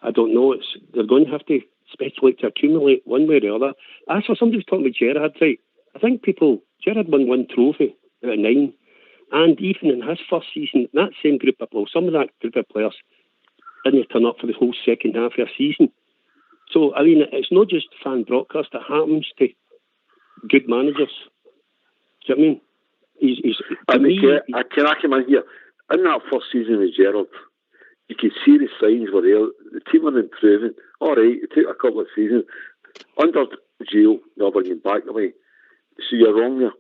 I don't know. They're going to have to speculate to accumulate one way or the other. As for somebody was talking about Gerrard, right? I think Gerrard won one trophy out of 9, and even in his first season, that same group of some of that group of players didn't turn up for the whole second half of the season. So I mean, it's not just fan broadcast. It happens to good managers. Do you know what I mean? I come in here. In that first season with Gerrard, you could see the signs were there. The team were improving. All right, it took a couple of seasons. Under Gio, they'll bring him back away. So you're wrong there.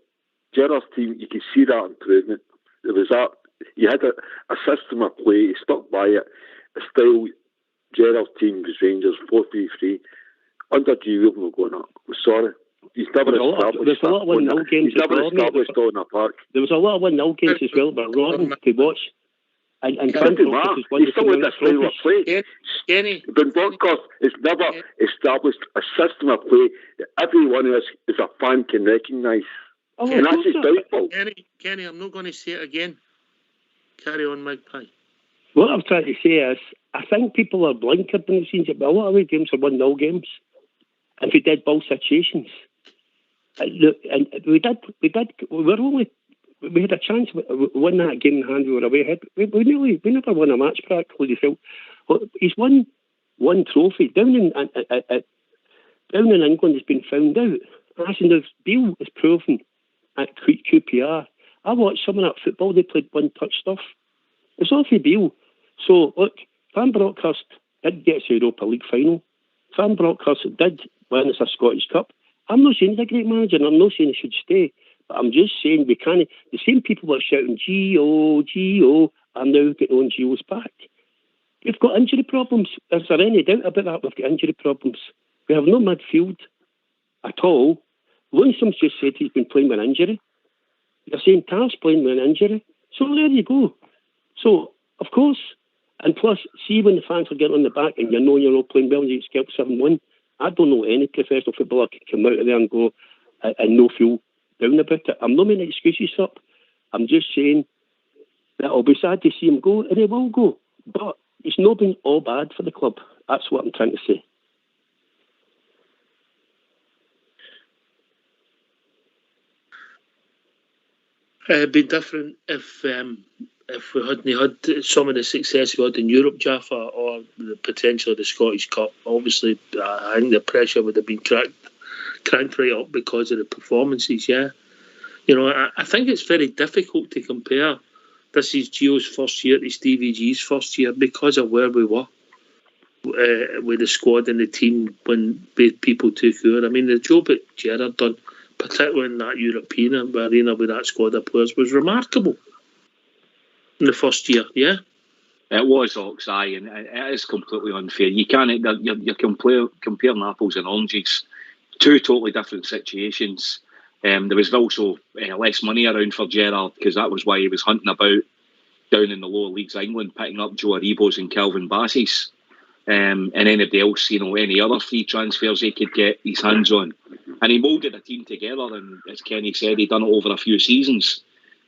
Gerrard's team, you could see that improvement. There was that. You had a system of play. He stuck by it. The style Gerrard's team was Rangers 4-3-3. Under Gio, we're going up. We're sorry. He's never established a lot of 1-0 games. He's never established on a park. There was a lot of 1-0 games as well, but rotten to watch. And he's still with this style of play. But broadcast has never established a system of play that every one of us as a fan can recognise. And that's his downfall. Kenny, I'm not going to say it again. Carry on, Magpie. What I'm trying to say is, I think people are blinkered when they've seen it, but a lot of the games are 1-0 games. And we did ball situations. And we had a chance to win that game in hand. We were away ahead. We never won a match practically. He's won one trophy down in England. Has been found out. As in, Beale is proven at QPR. I watched some of that football. They played one-touch stuff. It's all for Beale. So look, fan broadcast did get us the Europa League final. Fan broadcast did win us a Scottish Cup. I'm not saying he's a great manager, and I'm not saying he should stay. But I'm just saying we can't. The same people that are shouting Gio are now getting on Gio's back. We've got injury problems. Is there any doubt about that? We've got injury problems. We have no midfield at all. Lonesom's just said he's been playing with an injury. They're saying Tav's playing with an injury. So there you go. So, of course, and plus, see when the fans are getting on the back and you know you're all playing well and you scalp 7-1, I don't know any professional footballer can come out of there and go and no feel down about it. I'm not making excuses up. I'm just saying that I'll be sad to see him go, and he will go. But it's not been all bad for the club. That's what I'm trying to say. It'd be different if we hadn't had some of the success we had in Europe, Jaffa, or the potential of the Scottish Cup. Obviously, I think the pressure would have been cranked right up because of the performances, yeah. You know, I think it's very difficult to compare this is Gio's first year to Stevie G's first year because of where we were with the squad and the team when people took over. I mean, the job that Gerrard done, particularly in that European arena with that squad of players, was remarkable in the first year, yeah? It was Oxeye, and it is completely unfair. You can't, you're comparing apples and oranges. Two totally different situations. There was also less money around for Gerrard because that was why he was hunting about down in the lower leagues of England, picking up Joe Aribos and Calvin Bassies, and anybody else, any other free transfers he could get his hands on. And he moulded a team together, and as Kenny said, he done it over a few seasons.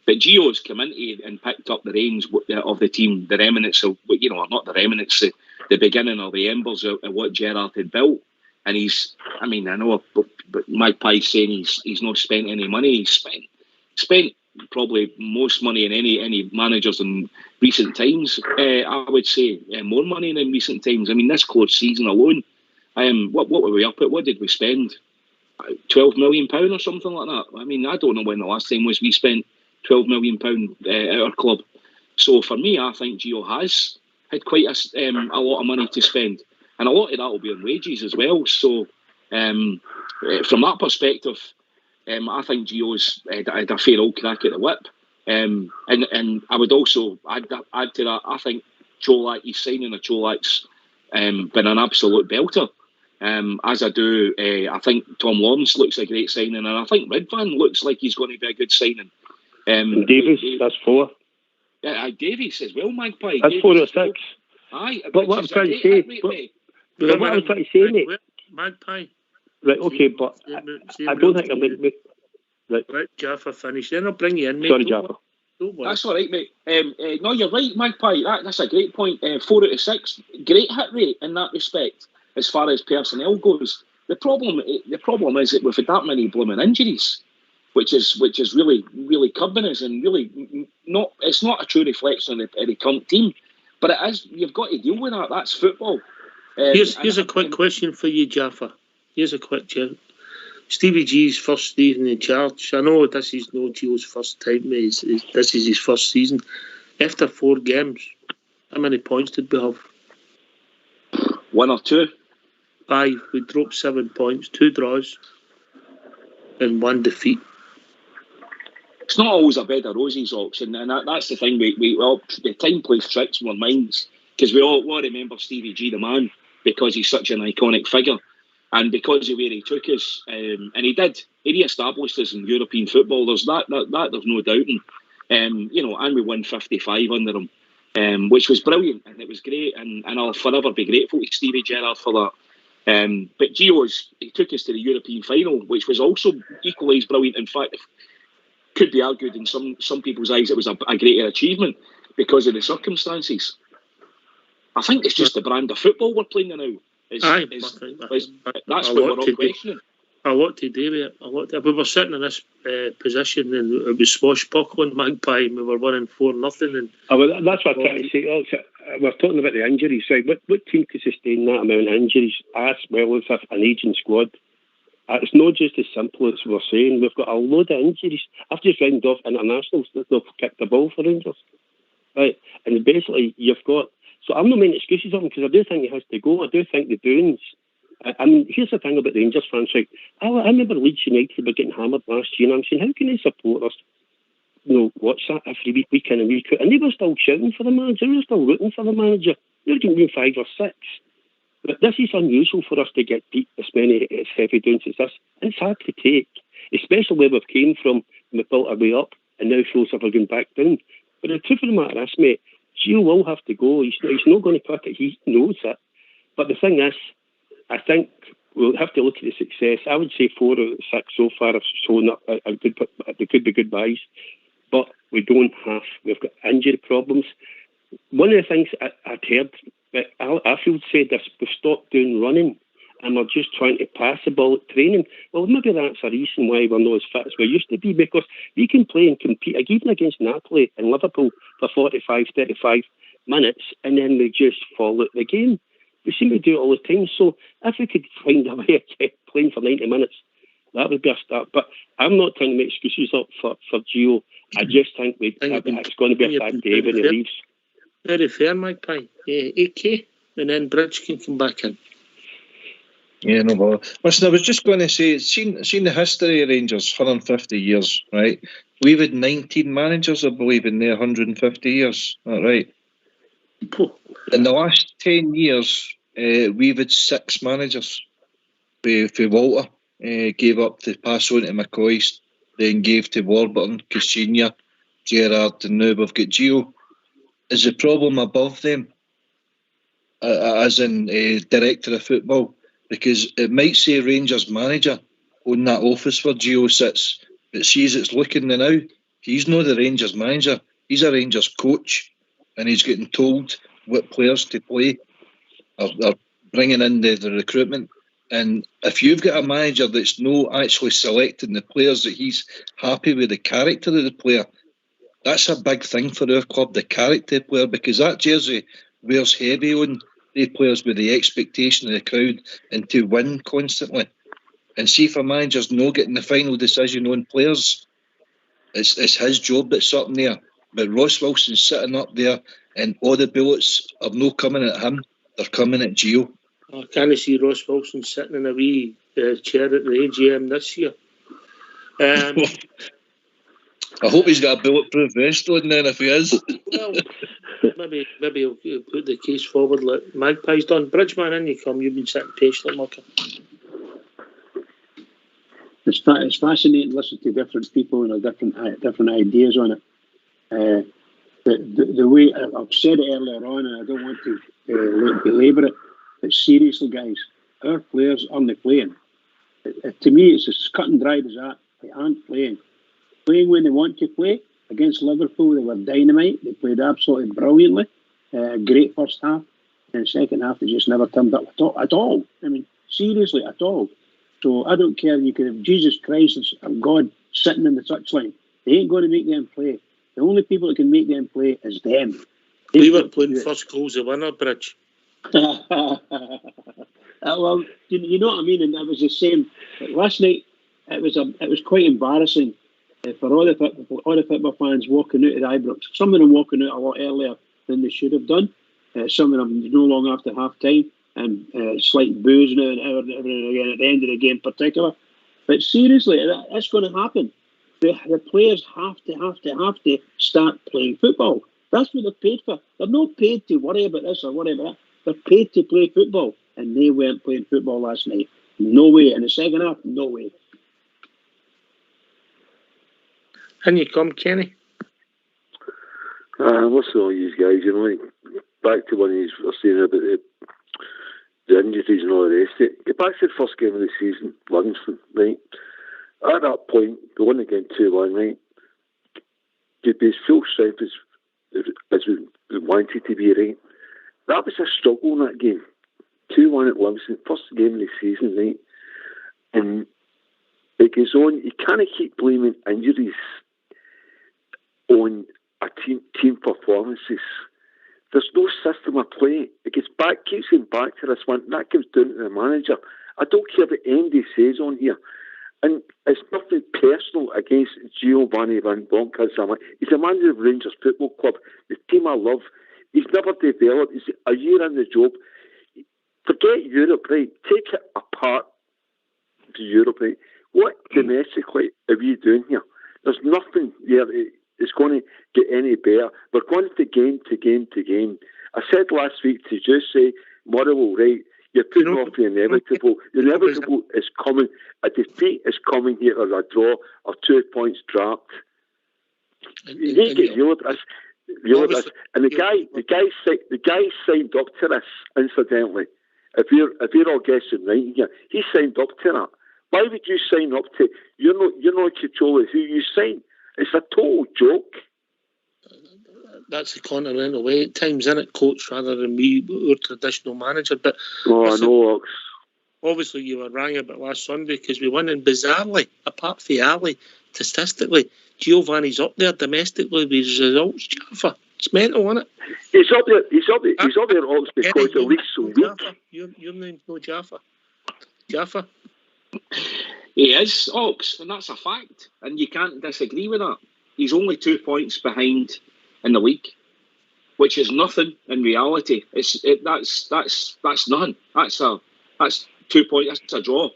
But Gio's come into and picked up the reins of the team, the remnants of, not the remnants, the beginning or the embers of what Gerrard had built. And I know, but Magpie's saying he's not spent any money. He's spent probably most money in any managers in recent times. I would say more money in recent times. I mean, this close season alone, what were we up at? What did we spend? £12 million or something like that. I mean, I don't know when the last time was we spent £12 million at our club. So for me, I think Gio has had quite a lot of money to spend. And a lot of that will be on wages as well. So from that perspective, I think Gio's had a fair old crack at the whip. And I would also add to that. I think he's signing of Cholak's been an absolute belter. As I do, I think Tom Lawrence looks a great signing, and I think Redvan looks like he's going to be a good signing. And Davies, that's 4. Yeah, Davies as well, Magpie. That's Davies 4 or 6. Well. Aye, but what I'm trying to say, what I was trying to say, mate. Magpie. Right, okay, but I don't think I'm making. Let Jaffa finish, then I'll bring you in, mate. Sorry, Jaffa. That's all right, mate. No, you're right, Magpie. That's a great point. 4 out of 6, great hit rate in that respect as far as personnel goes. The problem is that we've had that many blooming injuries, which is really, really curbing us, and really not. It's not a true reflection of the current team, but it is. You've got to deal with that. That's football. Here's a quick question for you, Jaffa. Stevie G's first season in charge. I know this is no Gio's first time. This is his first season. After 4 games, how many points did we have? 1 or 2. 5. We dropped 7 points, 2 draws, and 1 defeat. It's not always a bed of roses, auction, and that's the thing. The time plays tricks on our minds, because we all remember Stevie G, the man, because he's such an iconic figure. And because of where he took us, and he re-established us in European football. There's that there's no doubting. And we won 55 under him, which was brilliant, and it was great. And I'll forever be grateful to Stevie Gerrard for that. But he took us to the European final, which was also equally as brilliant. In fact, it could be argued in some people's eyes it was a greater achievement because of the circumstances. I think it's just the brand of football we're playing now. That's what we're all questioning. A lot to do with it. We were sitting in this position, and it was swashbuckling, Magpie, and we were winning 4-0. And that's what I'm trying to say. We're talking about the injuries. Right? What team could sustain that amount of injuries as well as an aging squad? It's not just as simple as we're saying. We've got a load of injuries. I've just rounded off internationals that they've kicked the ball for Rangers. Right? And basically, you've got... So I'm not making excuses of him, because I do think he has to go. I do think the doings... I mean, here's the thing about Rangers fans. Right? I remember Leeds United were getting hammered last year, and I'm saying, how can they support us? Watch that every week in and week out. And they were still shouting for the manager. They were still rooting for the manager. They were getting 5 or 6. But this is unusual for us to get beat as many as heavy doings as this. And it's hard to take, especially where we've came from and we built our way up, and now feels like we're going back down. But the truth of the matter is, mate, Gio will have to go. He's not going to cut it. He knows it. But the thing is, I think we'll have to look at the success. I would say 4 out of 6 so far have shown up. They could be good buys, but we've got injury problems. One of the things I'd heard, Arfield said this, we've stopped doing running and we're just trying to pass the ball at training. Well, maybe that's a reason why we're not as fit as we used to be, because we can play and compete, even against Napoli and Liverpool, for 45, 35 minutes, and then we just fall out the game. We seem to do it all the time. So if we could find a way of playing for 90 minutes, that would be a start. But I'm not trying to make excuses up for Gio. I just think it's going to be a bad day when he leaves. Very fair, Magpie. 8K, and then Bridge can come back in. Yeah, no bother. Listen, I was just going to say, seen the history of Rangers, 150 years, right? We've had 19 managers, I believe, in their 150 years. Is that right? In the last 10 years, we've had 6 managers. For Walter, gave up to pass on to McCoy, then gave to Warburton, Caixinha, Gerrard, and now we've got Gio. Is the problem above them, as in director of football? Because it might say Rangers manager on that office where Gio sits, but sees it's looking now. He's not the Rangers manager. He's a Rangers coach, and he's getting told what players to play. Or bringing in the recruitment. And if you've got a manager that's not actually selecting the players that he's happy with, the character of the player, that's a big thing for our club, the character player, because that jersey wears heavy on the players with the expectation of the crowd and to win constantly. And see if a manager's not getting the final decision on players, it's his job that's up in there. But Ross Wilson's sitting up there and all the bullets are not coming at him, they're coming at Gio. I can't see Ross Wilson sitting in a wee chair at the AGM this year. I hope he's got a bulletproof vest on then if he is. Well, maybe he'll put the case forward like Magpie's done. Bridgeman, in you come. You've been sitting patiently, Mark. It's fascinating to listen to different people and different ideas on it. The way I've said it earlier on, and I don't want to belabour it, but seriously, guys, our players aren't playing. To me, it's as cut and dried as that. They aren't playing. Playing when they want to play. Against Liverpool, they were dynamite. They played absolutely brilliantly. Great first half. And the second half, they just never turned up at all. I mean, seriously, at all. So I don't care. You could have Jesus Christ and God sitting in the touchline. They ain't going to make them play. The only people that can make them play is them. We were playing first goal's a winner, Bridge. Well, you know what I mean, and that was the same. Last night, it was quite embarrassing for all the football fans walking out of Ibrox. Some of them walking out a lot earlier than they should have done. Some of them no long after half time, and slight boos now and everything again at the end of the game, in particular. But seriously, that's going to happen. The players have to start playing football. That's what they're paid for. They're not paid to worry about this or worry about that. They're paid to play football, and they weren't playing football last night. No way. In the second half, no way. And you come, Kenny. Listen to all these guys, back to when you were saying about the injuries and all the rest of it. Get back to the first game of the season, Livingston, right? At that point, the one again 2-1, right? You'd be as full strength as we wanted to be, right? That was a struggle in that game. 2-1 at Livingston, first game of the season, right? And it goes on. You can't keep blaming injuries on a team performances. There's no system of play. It keeps going back to this one. That comes down to the manager. I don't care what anybody says on here. And it's nothing personal against Giovanni Van Bronckhorst. He's a manager of Rangers Football Club, the team I love. He's never developed. He's a year in the job. Forget Europe, right? Take it apart to Europe, right? What domestically are we doing here? There's nothing there that's going to get any better. We're going to game to game to game. I said last week to just say, Motherwell, right? You're putting off the inevitable. The inevitable is coming. A defeat is coming here, or a draw, or 2 points dropped. You need to get real at this. And the guy signed up to this. Incidentally, if you're all guessing right here, he signed up to that. Why would you sign up to? You're not in control of who you sign. It's a total joke. That's the continental way at times, isn't it, coach, rather than our traditional manager. But I know. Obviously, you were wrong about last Sunday because we won, and bizarrely, apart from Ali, statistically, Giovanni's up there domestically with his results. Jaffa, it's mental, isn't it? He's up there. He's up there, Ox, because the league's so weak. Your name's no Jaffa. Jaffa. He is, Ox, and that's a fact. And you can't disagree with that. He's only 2 points behind in the league, which is nothing in reality. That's nothing. That's 2 points. That's a draw,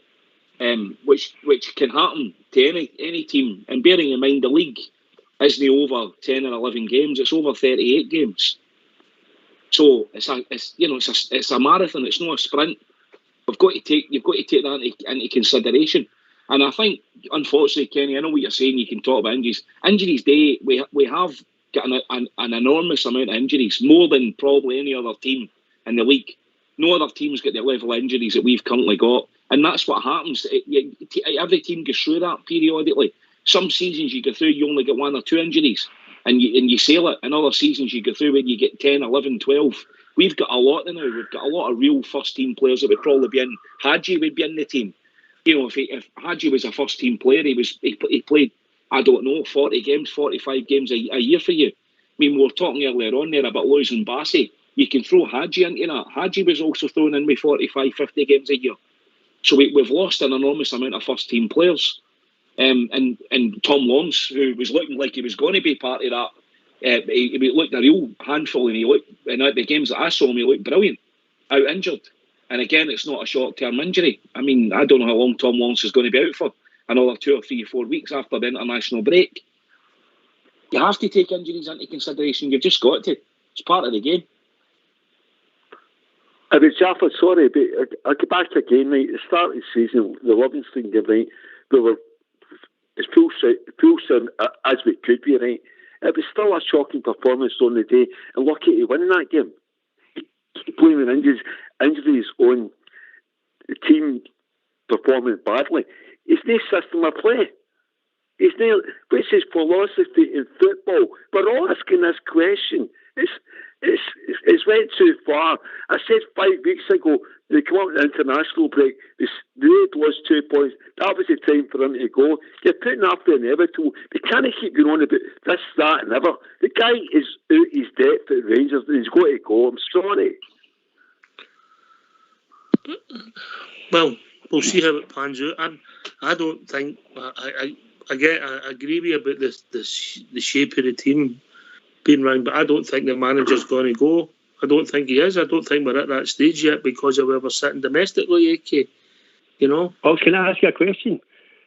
which can happen to any team. And bearing in mind the league isn't over 10 or 11 games; it's over 38 games. So it's a marathon. It's not a sprint. You've got to take that into consideration. And I think, unfortunately, Kenny, I know what you're saying. You can talk about injuries. Injuries day, we have got an enormous amount of injuries, more than probably any other team in the league. No other team's got the level of injuries that we've currently got. And that's what happens. Every team goes through that periodically. Some seasons you go through, you only get 1 or 2 injuries, and you sail it. And other seasons you go through when you get 10, 11, 12. We've got a lot now. We've got a lot of real first-team players that would probably be in. Hadji would be in the team. If Hadji was a first-team player, he played, I don't know, 40 games, 45 games a year for you. I mean, we were talking earlier on there about losing Bassey. You can throw Hadji into that. Hadji was also thrown in with 45, 50 games a year. So we've lost an enormous amount of first-team players. And Tom Lawrence, who was looking like he was going to be part of that, he looked a real handful, and at the games that I saw him, he looked brilliant, out injured. And again, it's not a short-term injury. I mean, I don't know how long Tom Lawrence is going to be out for, another 2 or 3 or 4 weeks after the international break. You have to take injuries into consideration. You've just got to. It's part of the game. But Jaffa, sorry, but I'll go back again, right? At the start of the season, the Livingston game, right? We were as full sound as we could be, right? It was still a shocking performance on the day, and lucky to win that game. Blaming injuries on the team performing badly. It's no system of play. It's no. What's his philosophy in football? We're all asking this question. It's went too far. I said 5 weeks ago, they come out the international break, they had lost 2 points. That was the time for him to go. You're putting up the inevitable. They can't keep going on about this, that, and ever. The guy is out his depth at Rangers, and he's got to go. I'm sorry. Well, we'll see how it pans out. I don't think I agree with you about the shape of the team being round, but I don't think the manager's going to go. I don't think he is. I don't think we're at that stage yet because of where we're sitting domestically, AK. You know? Oh, can I ask you a question?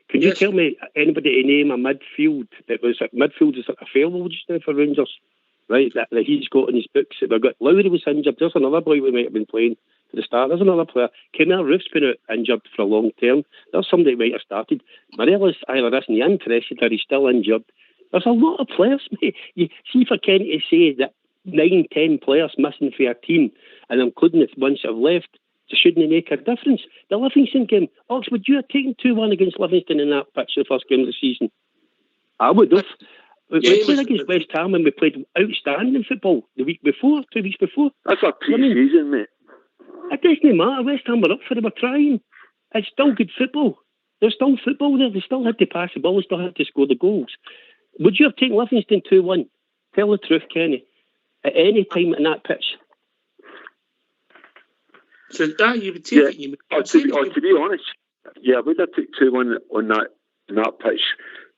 Can you tell me anybody to name a midfield that was midfield is available just now for Rangers? Right, that he's got in his books. We've got Lowry was injured. There's another boy we might have been playing for the start. There's another player. Kemar Roof's been out injured for a long term. There's somebody who might have started. Morelos either isn't interested or he's still injured. There's a lot of players, mate. You see if I can to say that 9-10 players missing for a team, and including the ones that have left, it shouldn't make a difference. The Livingston game, Ox, would you have taken 2-1 against Livingston in that pitch the first game of the season? I would have. We played against West Ham and we played outstanding football the week before, 2 weeks before. That's a pre-season, mate. It doesn't matter. West Ham were up for it. They were trying. It's still good football. There's still football there. They still had to pass the ball. They still had to score the goals. Would you have taken Livingston 2-1? Tell the truth, Kenny. At any time in that pitch. So that you would take it. You would to be honest, I would have took 2-1 on that pitch.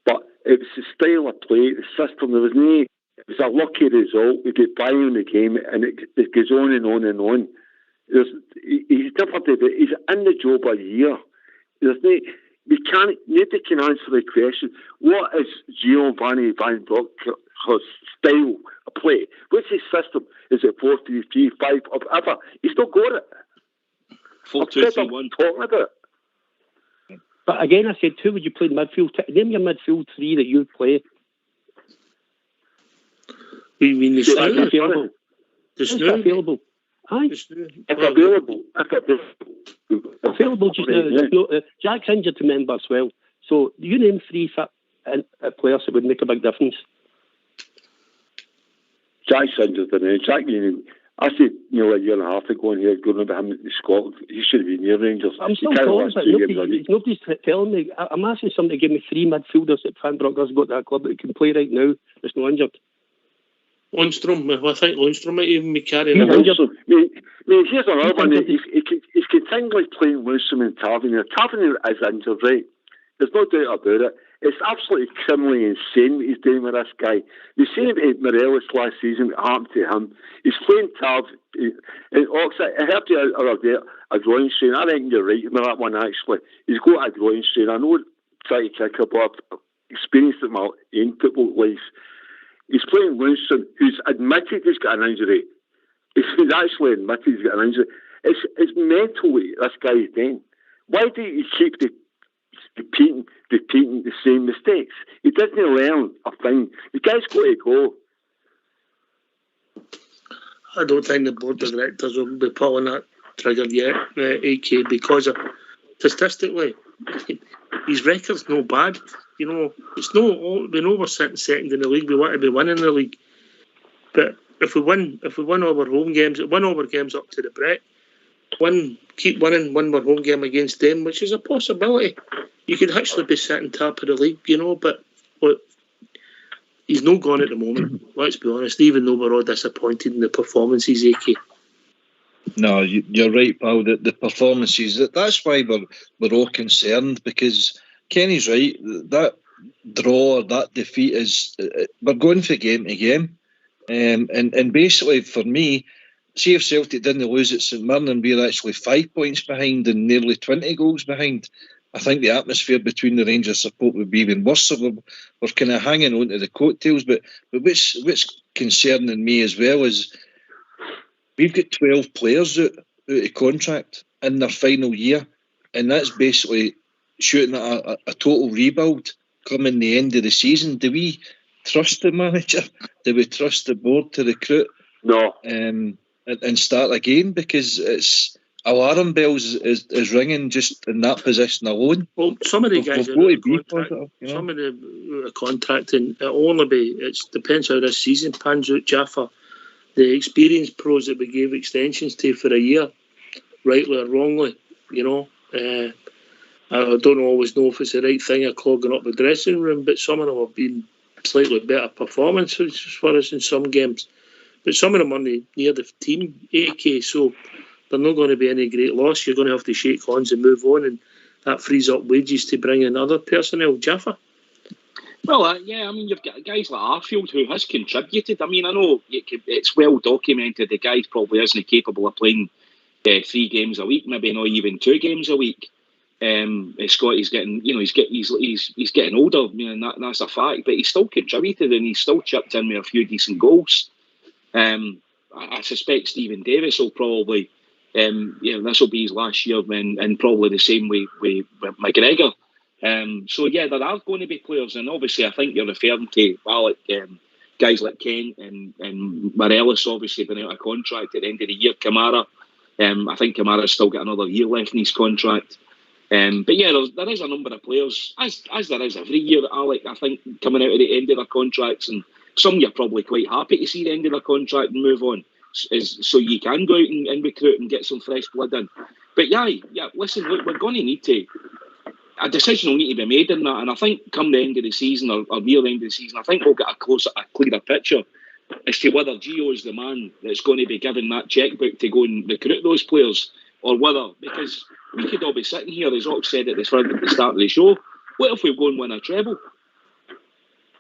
But it was the style of play, the system. There was no. It was a lucky result. We get by in the game, and it goes on and on and on. He's different, but he's in the job a year. There's no. Nobody can answer the question. What is Giovanni Van Bronckhorst's style of play? What's his system? Is it 4-3-3, 5 or whatever? He's not got it. 4-2-3-1. Talking about it. But again, I said, who would you play midfield? Name your midfield three that you play. We mean the available. It's available. Aye. It's available. Available just now. No, Jack's injured to member as well. So you name 3 players that would make a big difference. Jack's injured now. Jack, I said a year and a half ago, and he had gone about him in Scotland. He should have been near Rangers. I'm still talking about nobody's telling me. I'm asking somebody to give me 3 midfielders that Van Bronckhorst's got that club that can play right now. There's no injured. Lundstrom, I think Lundstrom might even be carrying him. Here's another one. He's continually playing Lundstrom and Tavernier. Tavernier is injured, right? There's no doubt about it. It's absolutely criminally insane what he's doing with this guy. We've seen it with Morelos last season, what happened to him. He's playing Tav. And Oxford, I heard the other day a groin strain. I think you're right with that one, actually. He's got a groin strain. I know trying to kick a ball. I've experienced it in my own football life. He's playing Lundstrom, who's admitted he's got an injury. He's actually admitted he's got an injury. It's mental what this guy is doing. Why do you keep repeating the same mistakes? He doesn't learn a thing. The guy's got to go. I don't think the board of directors will be pulling that trigger yet, AK, because statistically, his record's no bad. We know we're sitting second in the league. We want to be winning the league, but if we win all our home games, win all our games up to the break, keep winning one more home game against them, which is a possibility. You could actually be sitting top of the league, but he's not gone at the moment. Let's be honest, even though we're all disappointed in the performances, AK. No, you're right, pal. The performances, that's why we're all concerned, because Kenny's right. That draw, that defeat is, we're going from game to game. And basically, for me, see if Celtic didn't lose at St Mirren and we're actually 5 points behind and nearly 20 goals behind, I think the atmosphere between the Rangers support would be even worse. So we're kind of hanging on to the coattails. But what's concerning me as well is we've got 12 players out of contract in their final year, and that's basically shooting at a total rebuild coming the end of the season. Do we trust the manager? Do we trust the board to recruit? No. And start again? Because it's alarm bells is ringing just in that position alone. Well, some of the guys are out of contract. Some of the out of contract, and it'll only be, it depends how this season pans out, Jaffa. The experienced pros that we gave extensions to for a year, rightly or wrongly, I don't always know if it's the right thing of clogging up the dressing room, but some of them have been slightly better performances for us in some games. But some of them are near the team, AK, so they're not going to be any great loss. You're going to have to shake hands and move on, and that frees up wages to bring in other personnel. Jaffa? Well, you've got guys like Arfield who has contributed. I know it's well documented the guy probably isn't capable of playing 3 games a week, maybe not even 2 games a week. Scotty's getting, he's getting older, and that's a fact. But he's still contributed, and he's still chipped in with a few decent goals. I suspect Stephen Davis will probably, this will be his last year, and probably the same way with McGregor. There are going to be players, and obviously I think you're referring to guys like Kent and Morelos obviously been out of contract at the end of the year. Kamara, I think Kamara's still got another year left in his contract. But there is a number of players, as there is every year, Alec, I think, coming out at the end of their contracts, and some you're probably quite happy to see the end of their contract and move on, so you can go out and recruit and get some fresh blood in. But listen, look, we're going to need a decision will need to be made in that, and I think come the end of the season or near the end of the season, I think we'll get a clearer picture as to whether Gio is the man that's going to be given that checkbook to go and recruit those players, or whether, because we could all be sitting here, as Ox said at the start of the show, what if we go and win a treble?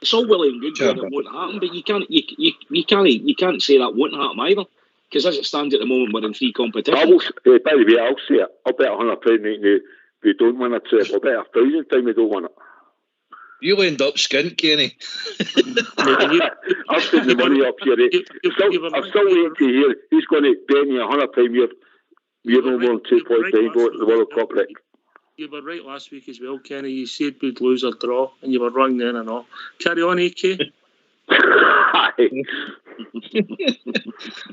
It's all well and good that it won't happen, but you can't say that won't happen either, because as it stands at the moment, we're in 3 competitions. By the way, I'll say it. I'll bet £100 right now we don't win a treble. I'll bet 1,000 times we don't win it. You'll end up skint, Kenny. I've put the money up here. I'm still waiting to hear. He's going to bet me 100 times you're no more than 2 points behind the World Cup, Rick. You were right last week as well, Kenny. You said we'd lose or draw, and you were wrong then and all. Carry on, AK.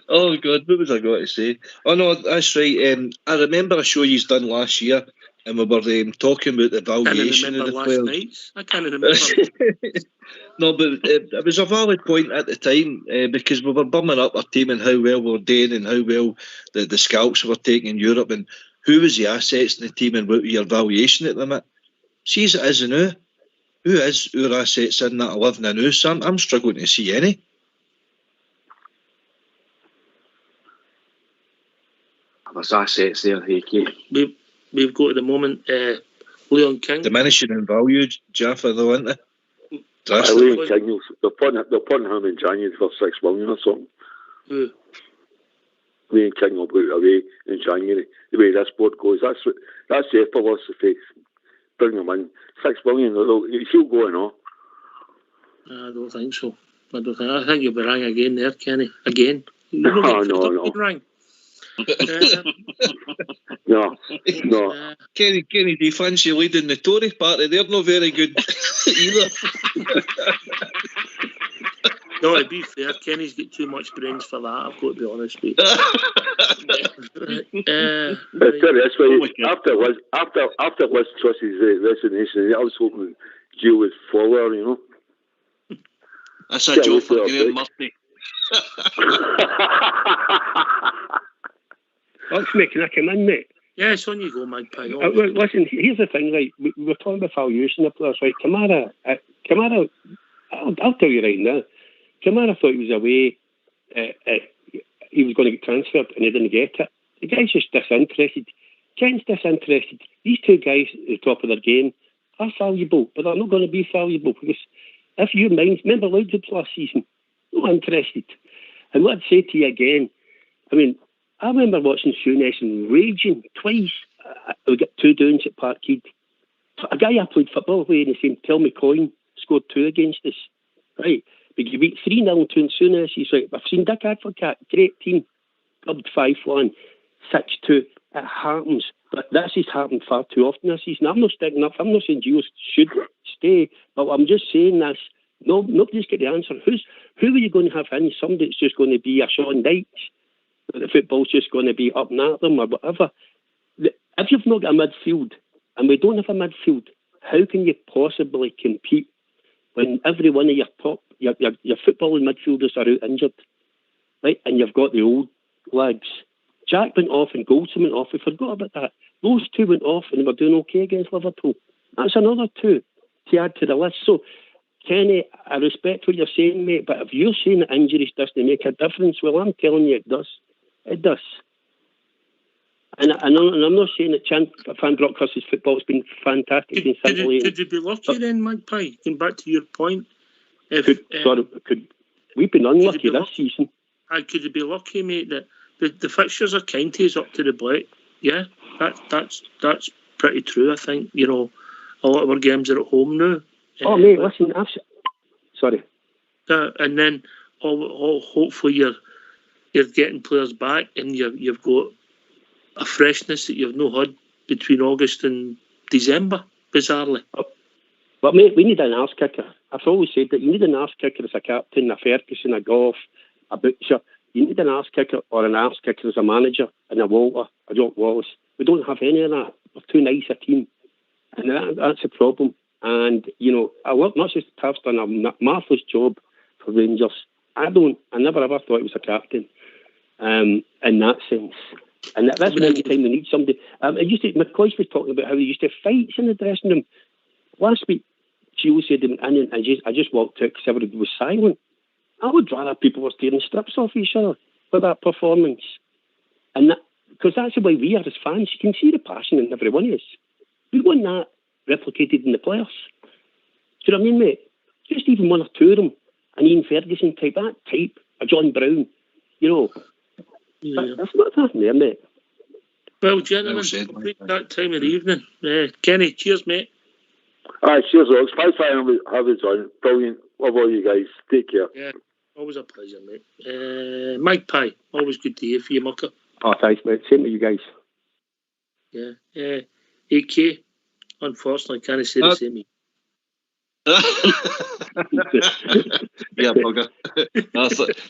Oh, God, what was I going to say? Oh, no, that's right. I remember a show you've done last year, and we were talking about the valuation of the players. I can't remember. No, but it was a valid point at the time, because we were bumming up our team and how well we were doing and how well the scouts were taking in Europe and who was the assets in the team and what your valuation at the minute. See as it is now. Who is our assets in that 11 and now? So I'm struggling to see any. There's assets there, AK. We've got at the moment Leon King. Diminishing in value, Jaffa, though, isn't it? Leon King, they're putting him in January for $6 million or something. Who? Leon King will go away in January. The way this board goes, that's their philosophy. Bring him in. $6 million, he'll go and all. I don't think so. I think you'll be rang again there, Kenny. Again. No. Rang. No. Kenny, do you fancy leading the Tory party? They're not very good either. No, to be fair, Kenny's got too much brains for that, I've got to be honest with you. After Liz Truss's resignation, I was hoping Jill would follow her, you know. That's a joke for Graham Murphy. That's me, can I come in, mate? Yes, on you go, Magpie. Listen, here's the thing, right? We're talking about valuation of players, right? Kamara, I'll tell you right now, Kamara thought he was away, he was going to get transferred, and he didn't get it. The guy's just disinterested. Ken's disinterested. These 2 guys at the top of their game are valuable, but they're not going to be valuable, because if your minds, remember Loudwood's last season, not interested. And what I'd say to you again, I remember watching Souness and raging twice. We got 2 downs at Parkhead, A guy I played football with in the same, Phil McCoy, scored 2 against us, right? But you beat 3-0 to soon as he's like, I've seen Dick Advocat, great team, clubbed 5-1, 6-2. It happens, but this has happened far too often this season. I'm not sticking up. I'm not saying Gio should stay, but I'm just saying this. No, nobody's got the answer. Who are you going to have in? Somebody that's just going to be a Sean Dykes, the football's just going to be up and at them or whatever. If you've not got a midfield, and we don't have a midfield, how can you possibly compete when every one of your top, your footballing midfielders are out injured, right? And you've got the old lags. Jack went off and Goldson went off. We forgot about that. Those 2 went off and they were doing okay against Liverpool. That's another 2 to add to the list. So, Kenny, I respect what you're saying, mate, but if you're saying that injuries doesn't make a difference, well, I'm telling you it does. It does. And I'm not saying that Van Bronckhorst's football has been fantastic. Could you be lucky then, Magpie? Going back to your point. We've been unlucky this season. Could you be lucky, mate, that the fixtures are kind to us up to the black? Yeah, that's pretty true, I think. You know, a lot of our games are at home now. Oh, mate, listen, sorry. And then hopefully you're getting players back and you've got a freshness that you've not had between August and December, bizarrely. But mate, we need an arse kicker. I've always said that you need an arse kicker as a captain, a Ferguson, a Goff, a Butcher. You need an arse kicker or an arse kicker as a manager, and a Walter, a Jock Wallace. We don't have any of that. We're too nice a team. And that's a problem. And, you know, I work not just Tav's done a marvellous job for Rangers. I never ever thought he was a captain in that sense. And at this moment in time, they need somebody. McCoy was talking about how they used to have fights in the dressing room. Last week, Gio said, and I just walked out because everybody was silent. I would rather people were tearing strips off each other for that performance. And because that's the way we are as fans. You can see the passion in every one of us. We want that replicated in the players. Do you know what I mean, mate? Just even 1 or 2 of them. An Ian Ferguson type, a John Brown, you know. Yeah. That's not happening there, mate. Well, gentlemen, that time of the evening. Kenny, cheers, mate. Alright, cheers, Ox. Bye, finally have it on. Brilliant. Love all you guys. Take care. Yeah, always a pleasure, mate. Magpie, always good to hear from you, mucker. Oh, thanks, mate. Same to you guys. Yeah. AK, unfortunately, can't say the same. Yeah, bugger.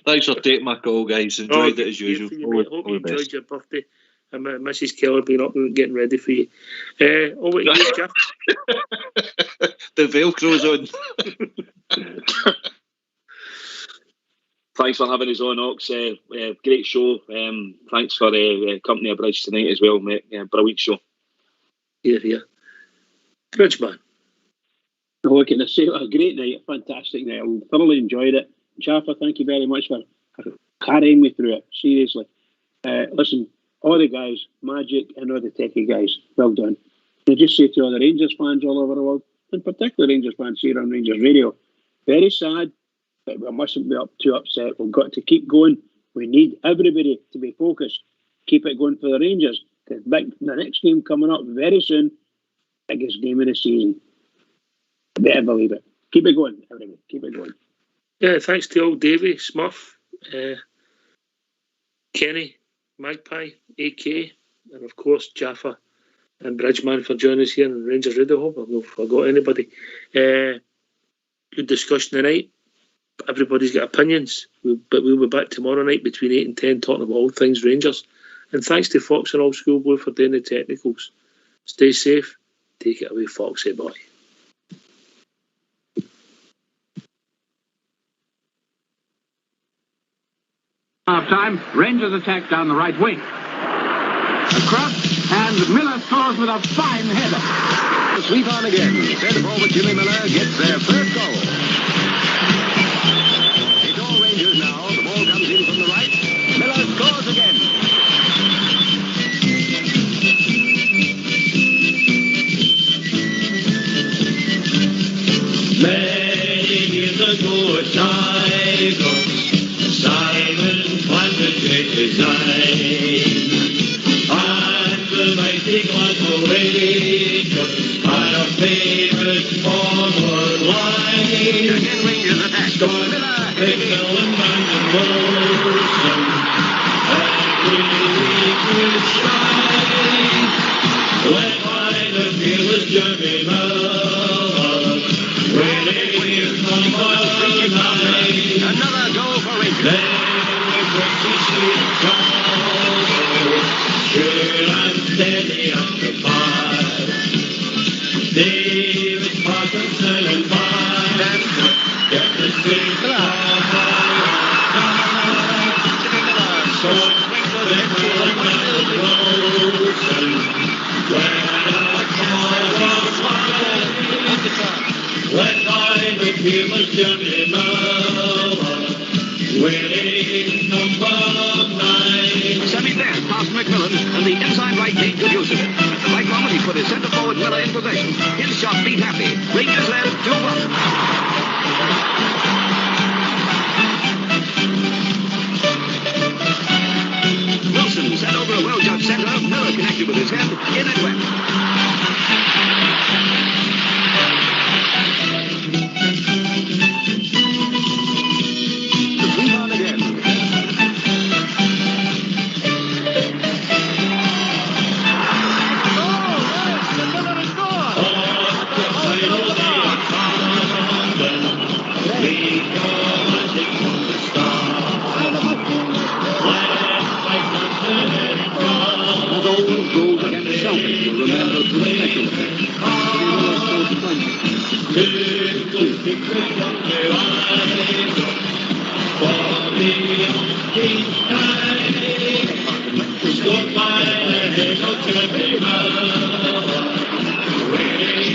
Thanks for taking my call, guys. Enjoyed it as usual. Hope you enjoyed your birthday. And Mrs. Keller being up and getting ready for you. Over to you, Jeff. The Velcro's on. Thanks for having us on, Ox. Great show. Thanks for company of Bridge tonight as well, mate. Brilliant show. Yeah. Bridgeman. What can I say? A great night, a fantastic night. I thoroughly enjoyed it. Jaffa, thank you very much for carrying me through it. Seriously. Listen, all the guys, Magic and all the techie guys, well done. I just say to all the Rangers fans all over the world, and particularly Rangers fans here on Rangers Radio, very sad, but we mustn't be too upset. We've got to keep going. We need everybody to be focused. Keep it going for the Rangers. The next game coming up very soon, biggest game of the season. I better believe it. Keep it going, everybody. Keep it going. Yeah, thanks to old Davey, Smurf, Kenny, Magpie, AK, and of course Jaffa and Bridgeman for joining us here on Rangers Radio. Hope I've not forgot anybody. Good discussion tonight. Everybody's got opinions, but we'll be back tomorrow night between 8 and 10 talking about all things Rangers. And thanks to Fox and Old School Blue for doing the technicals. Stay safe. Take it away, Foxy boy. Half time, Rangers attack down the right wing. Across, and Miller scores with a fine header. The sweep on again. Centre forward Jimmy Miller gets their first goal. It's all Rangers now. The ball comes in from the right. Miller scores again. Many years ago at Saigon, Simon planted great design, and the mighty Glasgow Rangers had a Again, Rangers attack. Miller. Another goal for Rangers. David Parkinson and get the street led by the fearless Jimmy Miller, winning number 9. Sammy there, past McMillan, and the inside right gate good use of it. At the right moment, he put his centre forward Miller in possession. His shot beat happy. Rangers led 2-1. Wilson sent over a well-judged centre. Miller connected with his head. In it went. The rebound again. Goals against Celtic will remember the special effect.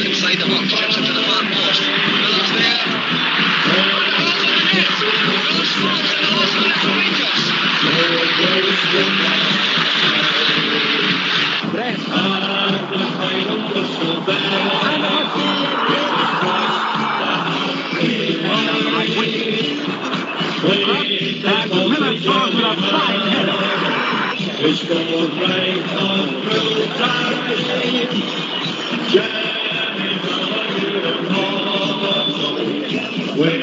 Inside the box, chips into the far post. Miller's there. Miller scores with a fine header. It's going right on through time. Jimmy Miller, when